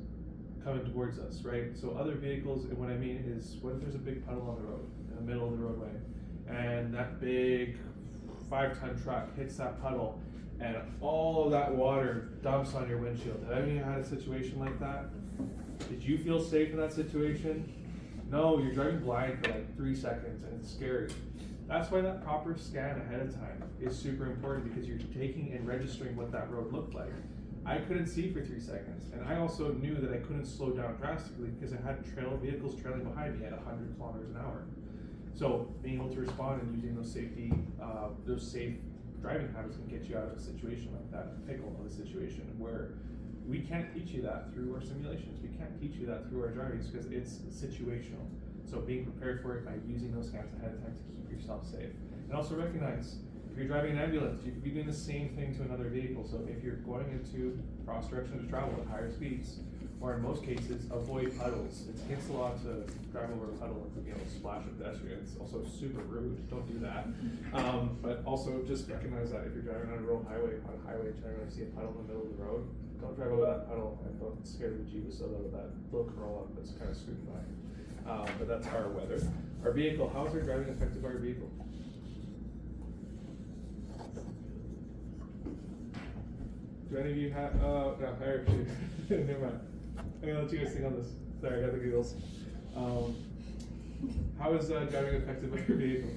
coming towards us, right? So other vehicles, and what I mean is, what if there's a big puddle on the road, in the middle of the roadway, and that big 5-ton truck hits that puddle, and all of that water dumps on your windshield. Have any of you had a situation like that? Did you feel safe in that situation? No, you're driving blind for like 3 seconds, and it's scary. That's why that proper scan ahead of time is super important, because you're taking and registering what that road looked like. I couldn't see for 3 seconds, and I also knew that I couldn't slow down drastically because I had vehicles trailing behind me at 100 kilometers an hour. So being able to respond and using those safe driving habits can get you out of a situation like that, pickle of a situation where we can't teach you that through our simulations. We can't teach you that through our drivings because it's situational. So being prepared for it by using those scans ahead of time to keep yourself safe. And also recognize, if you're driving an ambulance, you could be doing the same thing to another vehicle. So if you're going into cross directions of travel at higher speeds, or in most cases, avoid puddles. It's against the law to drive over a puddle and splash a pedestrian. It's also super rude. Don't do that. But also just recognize that if you're driving on a rural highway, generally see a puddle in the middle of the road, don't drive over that puddle and don't scare the jeebus out of that little Corolla that's kind of scooting by. But that's our weather. Our vehicle, how is our driving affected by our vehicle? Do any of you have, no, I actually, never mind. I'm gonna let you guys think on this. Sorry, I got the giggles. How is driving affected by your vehicle?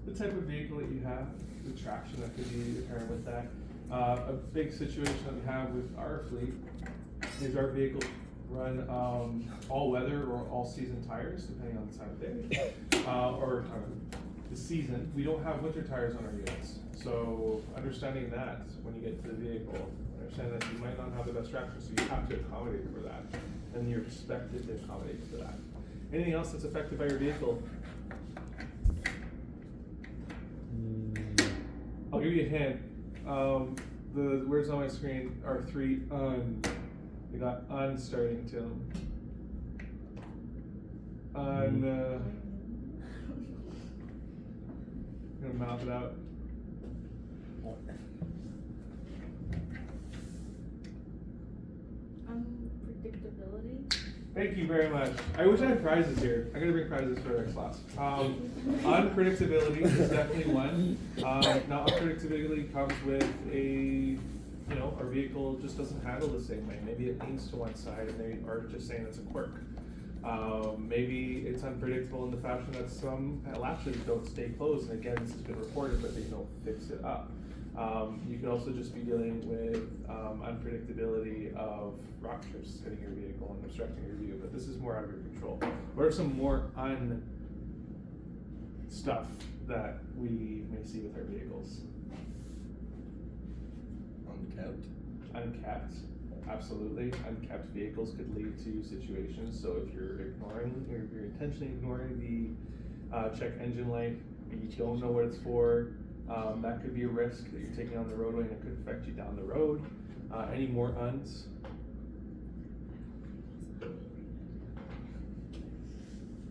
The type of vehicle that you have, the traction that could be apparent with that. A big situation that we have with our fleet is our vehicles run all weather or all season tires, depending on the time of day, or the season. We don't have winter tires on our units. So understanding that when you get to the vehicle, understand that you might not have the best traction, so you have to accommodate for that. And you're expected to accommodate for that. Anything else that's affected by your vehicle? I'll give you a hint. The words on my screen are 3 un. We got un starting to them. I'm gonna mouth it out. Unpredictability. Thank you very much. I wish I had prizes here. I'm gonna bring prizes for the next class. Unpredictability is definitely one. Now unpredictability comes with our vehicle just doesn't handle the same way. Maybe it leans to one side and they are just saying it's a quirk. Maybe it's unpredictable in the fashion that some latches don't stay closed, and again, this has been reported, but they don't fix it up. You could also just be dealing with unpredictability of rock chips hitting your vehicle and obstructing your view, but this is more out of your control. What are some more stuff that we may see with our vehicles? Unkept, absolutely. Unkept vehicles could lead to situations. So if you're ignoring, or if you're intentionally ignoring the check engine light, and you don't know what it's for, that could be a risk that you're taking on the roadway, and it could affect you down the road. Any more uns?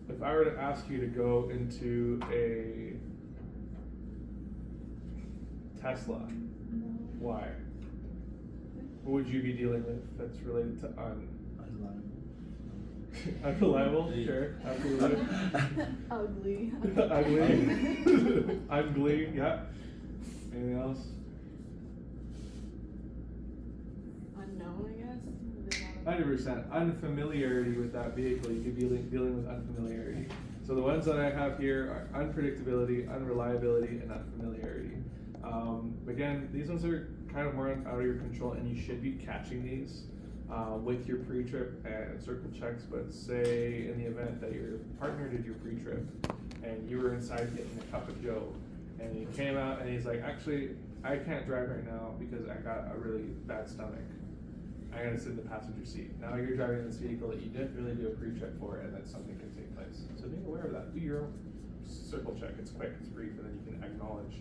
If I were to ask you to go into a Tesla, why? What would you be dealing with that's related to unreliable? Sure, absolutely. Ugly. Ugly. Ugly, yeah. Anything else? Unknown, I guess. 100%. Unfamiliarity with that vehicle. You could be dealing with unfamiliarity. So the ones that I have here are unpredictability, unreliability, and unfamiliarity. Again, these ones are kind of more out of your control, and you should be catching these with your pre-trip and circle checks. But say in the event that your partner did your pre-trip and you were inside getting a cup of joe, and he came out and he's like, actually, I can't drive right now because I got a really bad stomach. I gotta sit in the passenger seat. Now you're driving this vehicle that you didn't really do a pre-check for, and then something can take place. So being aware of that, do your own circle check. It's quick, it's brief, and then you can acknowledge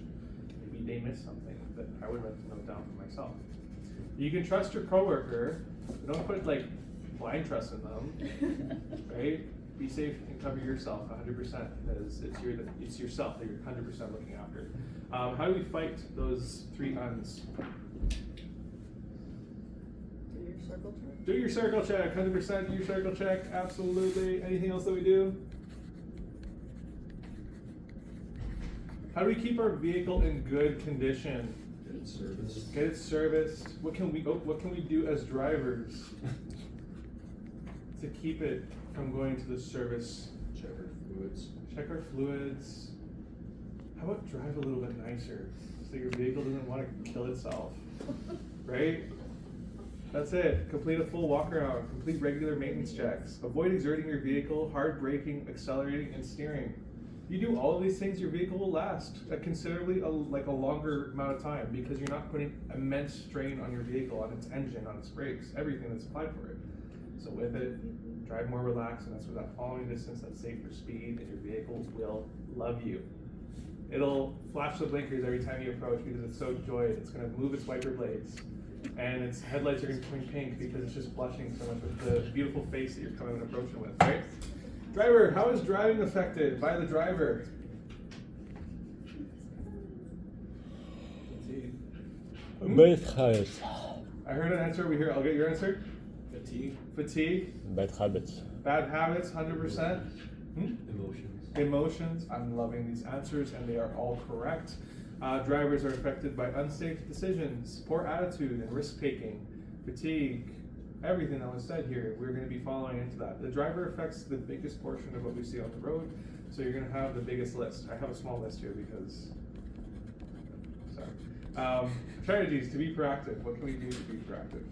maybe they missed something that I would like to note down for myself. You can trust your coworker. Don't put like blind trust in them, right? Be safe and cover yourself 100% because it's yourself that you're 100% looking after. How do we fight those 3 uns? Do your circle check. Do your circle check, 100% do your circle check, absolutely. Anything else that we do? How do we keep our vehicle in good condition? Get it serviced. Get it serviced. What can we do as drivers to keep it from going to the service? Check our fluids. Check our fluids. How about drive a little bit nicer so your vehicle doesn't want to kill itself, right? That's it. Complete a full walk around. Complete regular maintenance checks. Avoid exerting your vehicle, hard braking, accelerating, and steering. You do all of these things, your vehicle will last a considerably a longer amount of time because you're not putting immense strain on your vehicle, on its engine, on its brakes, everything that's applied for it. So with it, drive more relaxed, and that's with that following distance, that safer speed, and your vehicle will love you. It'll flash the blinkers every time you approach because it's so joyed. It's going to move its wiper blades, and its headlights are going to turn pink because it's just blushing so much with the beautiful face that you're coming and approaching with, right? Driver, how is driving affected by the driver? Bad habits. I heard an answer over here. I'll get your answer. Fatigue. Fatigue. Bad habits. Bad habits, 100%. Emotions. Emotions. I'm loving these answers, and they are all correct. Drivers are affected by unsafe decisions, poor attitude, and risk-taking, fatigue. Everything that was said here, we're going to be following into that. The driver affects the biggest portion of what we see on the road, so you're going to have the biggest list. I have a small list here because, sorry. Strategies to be proactive. What can we do to be proactive?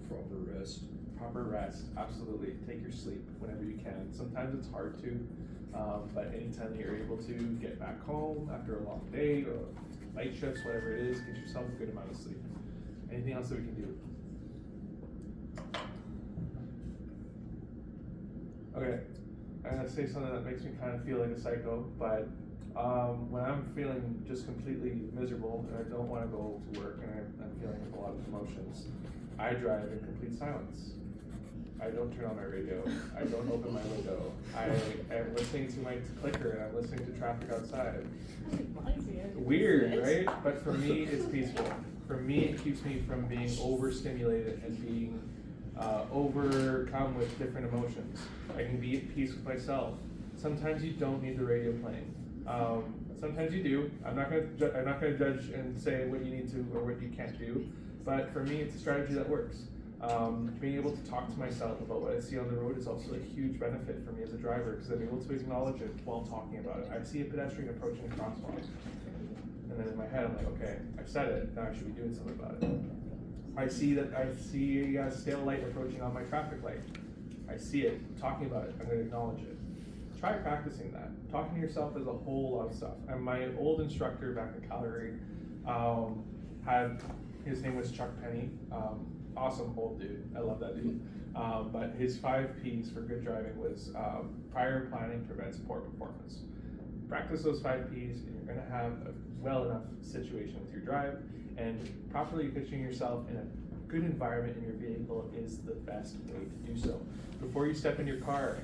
Proper rest. Proper rest, absolutely. Take your sleep whenever you can. Sometimes it's hard to, but anytime you're able to get back home after a long day or night shifts, whatever it is, get yourself a good amount of sleep. Anything else that we can do? Okay, I'm gonna say something that makes me kind of feel like a psycho, but when I'm feeling just completely miserable and I don't want to go to work and I'm feeling a lot of emotions, I drive in complete silence. I don't turn on my radio. I don't open my window. I am listening to my clicker and I'm listening to traffic outside. Weird, right? But for me, it's peaceful. For me, it keeps me from being overstimulated and being overcome with different emotions. I can be at peace with myself. Sometimes you don't need the radio playing. Sometimes you do. I'm not gonna judge and say what you need to or what you can't do. But for me, it's a strategy that works. Being able to talk to myself about what I see on the road is also a huge benefit for me as a driver because I'm able to acknowledge it while talking about it. I see a pedestrian approaching a crosswalk, and then in my head I'm like, okay, I've said it, now I should be doing something about it. I see a stale light approaching on my traffic light. I see it, I'm talking about it, I'm going to acknowledge it. Try practicing that. Talking to yourself is a whole lot of stuff. And my old instructor back in Calgary his name was Chuck Penny. Awesome old dude. I love that dude. But his 5 P's for good driving was prior planning prevents poor performance. Practice those 5 P's and you're going to have a well enough situation with your drive, and properly pitching yourself in a good environment in your vehicle is the best way to do so. Before you step in your car,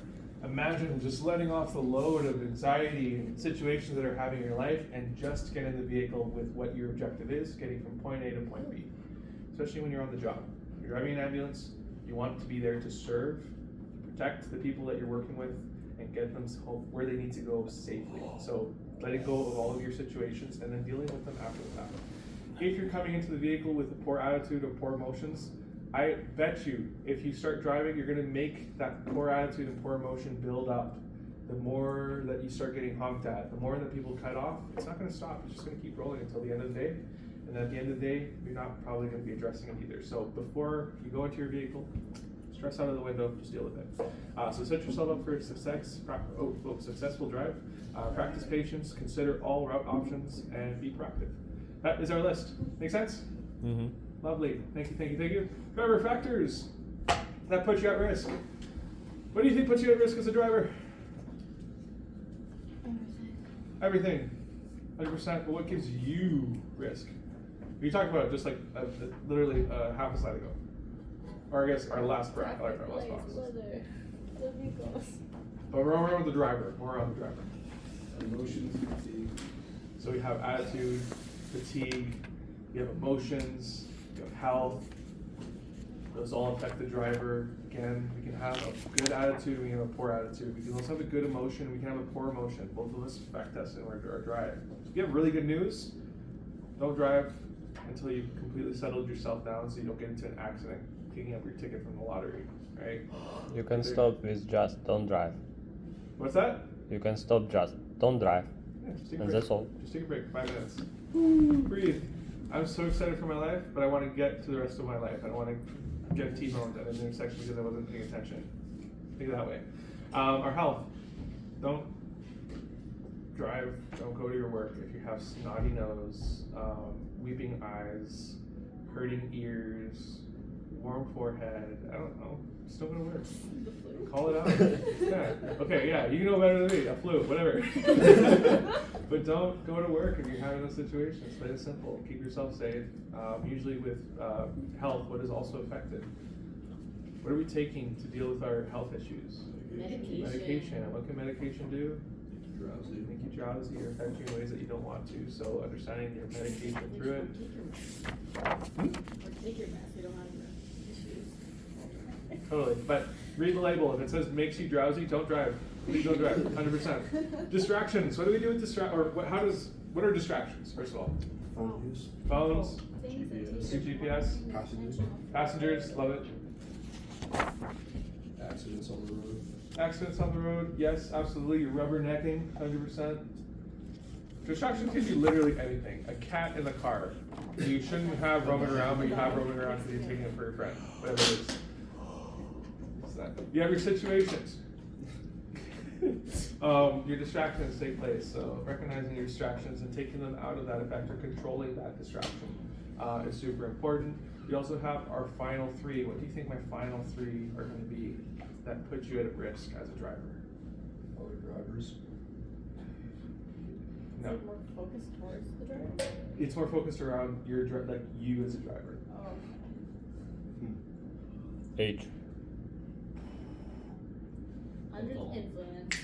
imagine just letting off the load of anxiety and situations that are happening in your life and just get in the vehicle with what your objective is, getting from point A to point B. Especially when you're on the job. You're driving an ambulance, you want to be there to serve, to protect the people that you're working with, and get them where they need to go safely. So letting go of all of your situations and then dealing with them after the fact. If you're coming into the vehicle with a poor attitude or poor emotions, I bet you if you start driving, you're going to make that poor attitude and poor emotion build up. The more that you start getting honked at, the more that people cut off, it's not going to stop. It's just going to keep rolling until the end of the day. And at the end of the day, you're not probably going to be addressing it either. So before you go into your vehicle, stress out of the window, just deal with it. So set yourself up for successful drive. Practice patience, consider all route options, and be proactive. That is our list. Make sense? Mm-hmm. Lovely. Thank you, thank you, thank you. Driver factors that put you at risk. What do you think puts you at risk as a driver? Everything. 100%. But what gives you risk? We talked about it just like literally half a slide ago. Or I guess our last breath. I like our last box. But we're on the driver. We're on the driver. Emotions, fatigue. So we have attitude, fatigue, you have emotions, you have health. Those all affect the driver. Again, we can have a good attitude, we can have a poor attitude. We can also have a good emotion, we can have a poor emotion. Both of us affect us in our drive. If you have really good news, don't drive until you've completely settled yourself down so you don't get into an accident picking up your ticket from the lottery, right? You can stop with just don't drive. What's that? You can stop just don't drive. Yeah, just take a And break. that's all. Just take a break, 5 minutes. Breathe. I'm so excited for my life, but I want to get to the rest of my life. I don't want to get T-boned at an intersection because I wasn't paying attention. Think of that way. Our health. Don't drive, don't go to your work if you have snotty nose, weeping eyes, hurting ears, warm forehead. I don't know. Just don't go to work. The flu. Call it out. Yeah. Okay, yeah, you know better than me. A flu, whatever. But don't go to work if you're having those situations. Play it simple. Keep yourself safe. Usually with health, what is also affected? What are we taking to deal with our health issues? Medication. And what can medication do? Drowsy. Make you drowsy or affect you in ways that you don't want to. So understanding your medication through it. Or take your meds. You don't have the issues. Totally. But read the label. If it says makes you drowsy, don't drive. Please don't drive. 100%. Distractions. What do we do with what are distractions, first of all? Phone use. Phones, Things that GPS, Passengers. passengers, love it. Accidents on the road. Accidents on the road, yes, absolutely. You're rubbernecking, 100%. Distractions can be literally anything. A cat in the car. You shouldn't have roaming around, but you have roaming around because you're taking it for your friend. Whatever it is. What's that? You have your situations. Your distractions take place. So recognizing your distractions and taking them out of that effect or controlling that distraction is super important. We also have our final three. What do you think my final three are going to be that put you at risk as a driver? Other drivers. No. Is it more focused towards the driver? It's more focused around like you as a driver. Oh. Age. Under the influence.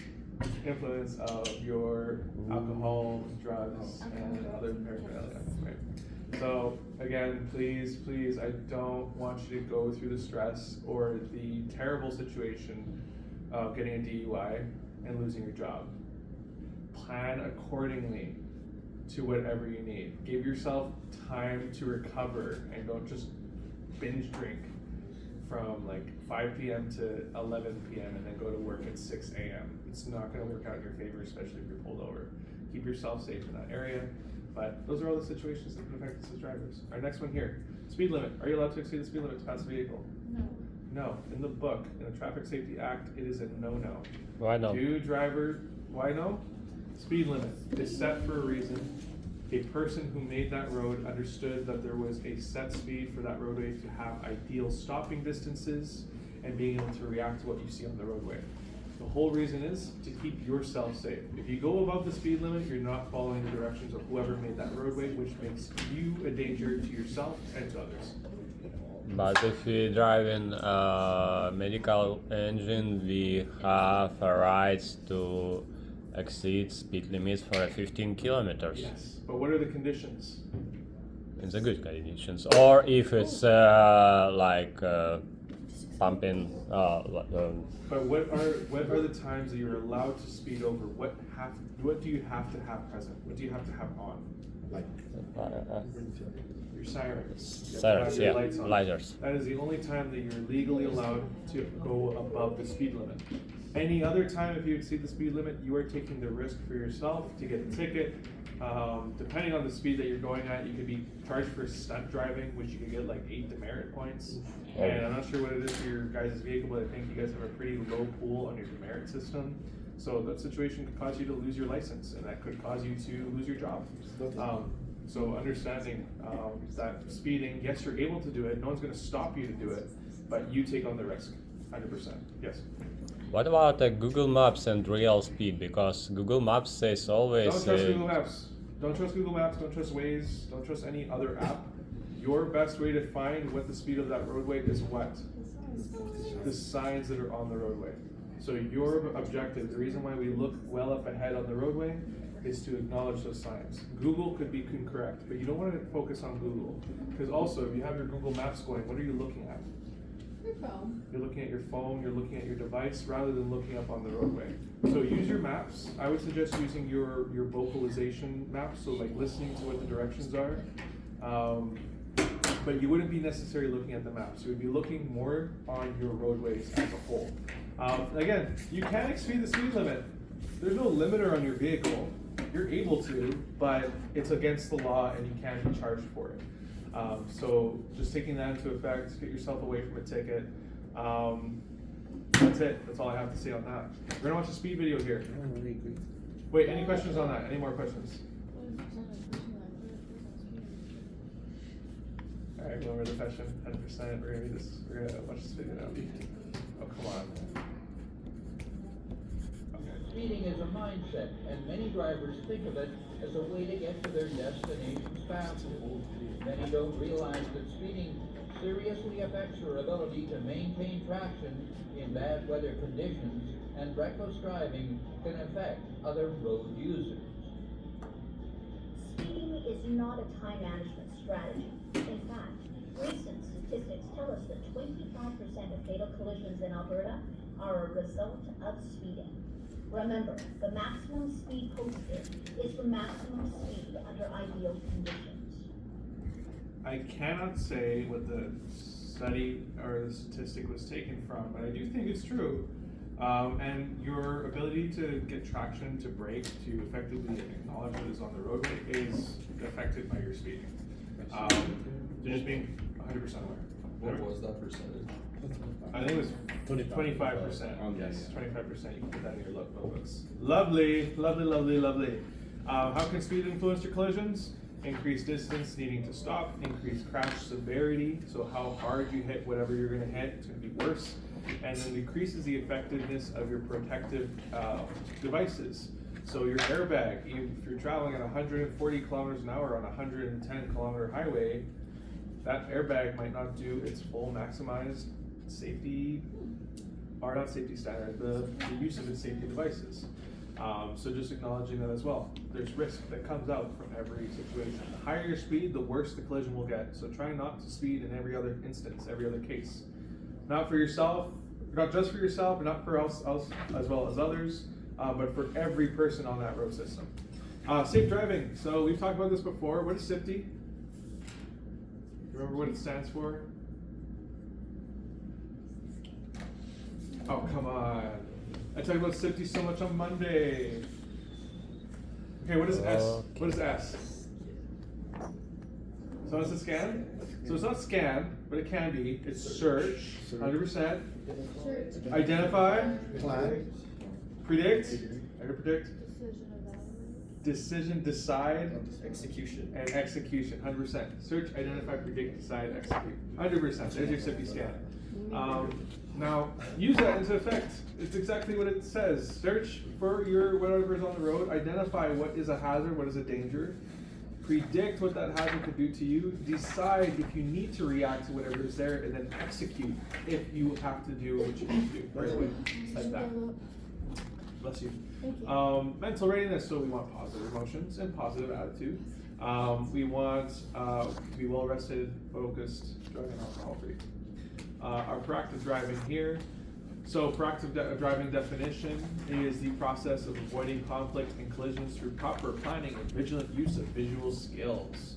Influence of your alcohol, drugs, and other paraphernalia. Right. So again, please, I don't want you to go through the stress or the terrible situation of getting a DUI and losing your job. Plan accordingly to whatever you need. Give yourself time to recover and don't just binge drink from like 5 p.m. to 11 p.m. and then go to work at 6 a.m. It's not going to work out in your favor, especially if you're pulled over. Keep yourself safe in that area. But those are all the situations that can affect us as drivers. Our next one here, speed limit. Are you allowed to exceed the speed limit to pass a vehicle? No. No. In the book, in the Traffic Safety Act, it is a no-no. Why not? Why no? Speed limit is set for a reason. A person who made that road understood that there was a set speed for that roadway to have ideal stopping distances and being able to react to what you see on the roadway. The whole reason is to keep yourself safe. If you go above the speed limit, you're not following the directions of whoever made that roadway, which makes you a danger to yourself and to others. But if we drive in a medical engine, we have a right to exceed speed limits for 15 kilometers. Yes, but what are the conditions? In the good conditions. Or if it's pumping. But what are the times that you're allowed to speed over? What do you have to have present? What do you have to have on? Like. Your sirens. You have to Sirens, have your yeah, lights on. lighters. That is the only time that you're legally allowed to go above the speed limit. Any other time, if you exceed the speed limit, you are taking the risk for yourself to get a ticket. Depending on the speed that you're going at, you could be charged for stunt driving, which you could get like 8 demerit points. And I'm not sure what it is for your guys' vehicle, but I think you guys have a pretty low pool on your demerit system. So that situation could cause you to lose your license, and that could cause you to lose your job. So understanding that speeding, yes, you're able to do it. No one's going to stop you to do it, but you take on the risk, 100%. Yes. What about Google Maps and real speed? Because Google Maps says always. Don't trust Google Maps. Don't trust Google Maps. Don't trust Waze. Don't trust any other app. Your best way to find what the speed of that roadway is what? The signs that are on the roadway. So your objective, the reason why we look well up ahead on the roadway, is to acknowledge those signs. Google could be incorrect, but you don't want to focus on Google. Because also, if you have your Google Maps going, what are you looking at? Your phone. You're looking at your phone, you're looking at your device, rather than looking up on the roadway. So use your maps. I would suggest using your vocalization maps, so like listening to what the directions are. But you wouldn't be necessarily looking at the maps. You would be looking more on your roadways as a whole. Again, you can exceed the speed limit. There's no limiter on your vehicle. you're able to, but it's against the law and you can be charged for it. So just taking that into effect, get yourself away from a ticket. That's it. That's all I have to say on that. We're gonna watch a speed video here. I really agree. Wait, any questions on that? Any more questions? All right, go over the question. 100%. We're gonna do this. We're gonna watch this video now. Oh, come on. Speeding is a mindset, and many drivers think of it as a way to get to their destinations faster. Many don't realize that speeding seriously affects your ability to maintain traction in bad weather conditions, and reckless driving can affect other road users. Speeding is not a time management strategy. In fact, recent statistics tell us that 25% of fatal collisions in Alberta are a result of speeding. Remember, the maximum speed posted is the maximum speed under ideal conditions. I cannot say what the study or the statistic was taken from, but I do think it's true. And your ability to get traction, to brake, to effectively acknowledge what is on the roadway is affected by your speeding. So just being 100% aware. What was that percentage? I think it was 25%. Yes, 25%. You can put that in your notebooks. Lovely, lovely, lovely, lovely. How can speed influence your collisions? Increased distance needing to stop, increased crash severity, so how hard you hit whatever you're going to hit, it's going to be worse, and then decreases the effectiveness of your protective devices. So your airbag, if you're traveling at 140 kilometers an hour on a 110 kilometer highway, that airbag might not do its full maximized safety, or not safety standard, the use of its safety devices. So just acknowledging that as well. There's risk that comes out from every situation. The higher your speed, the worse the collision will get. So try not to speed in every other instance, every other case. Not for yourself, not just for yourself, but not for us as well as others, but for every person on that road system. Safe driving. So we've talked about this before. What is SIFTI? Remember what it stands for? Oh, come on. I talked about SIFTI so much on Monday. Okay, what is S? What is S? So it's a scan? So it's not scan, but it can be. It's search, 100%. Identify. Plan. Predict. I can predict. Decision, evaluate. Decision, decide. Execution. And execution, 100%. Search, identify, predict, decide, execute. 100%. There's your SIFTI scan. Now, use that into effect. It's exactly what it says. Search for your whatever is on the road. Identify what is a hazard, what is a danger. Predict what that hazard could do to you. Decide if you need to react to whatever is there, and then execute if you have to do what you need to do right away. Like that. Bless you. Thank you. Mental readiness. So we want positive emotions and positive attitude. We want to be well rested, focused, drug and alcohol free. Our proactive driving here. So proactive driving definition is the process of avoiding conflict and collisions through proper planning and vigilant use of visual skills.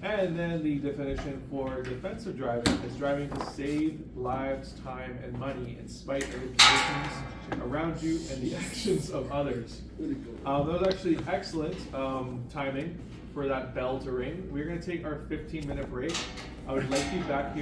And then the definition for defensive driving is driving to save lives, time, and money in spite of the conditions around you and the actions of others. That was actually excellent timing for that bell to ring. We're going to take our 15-minute break. I would like you back here.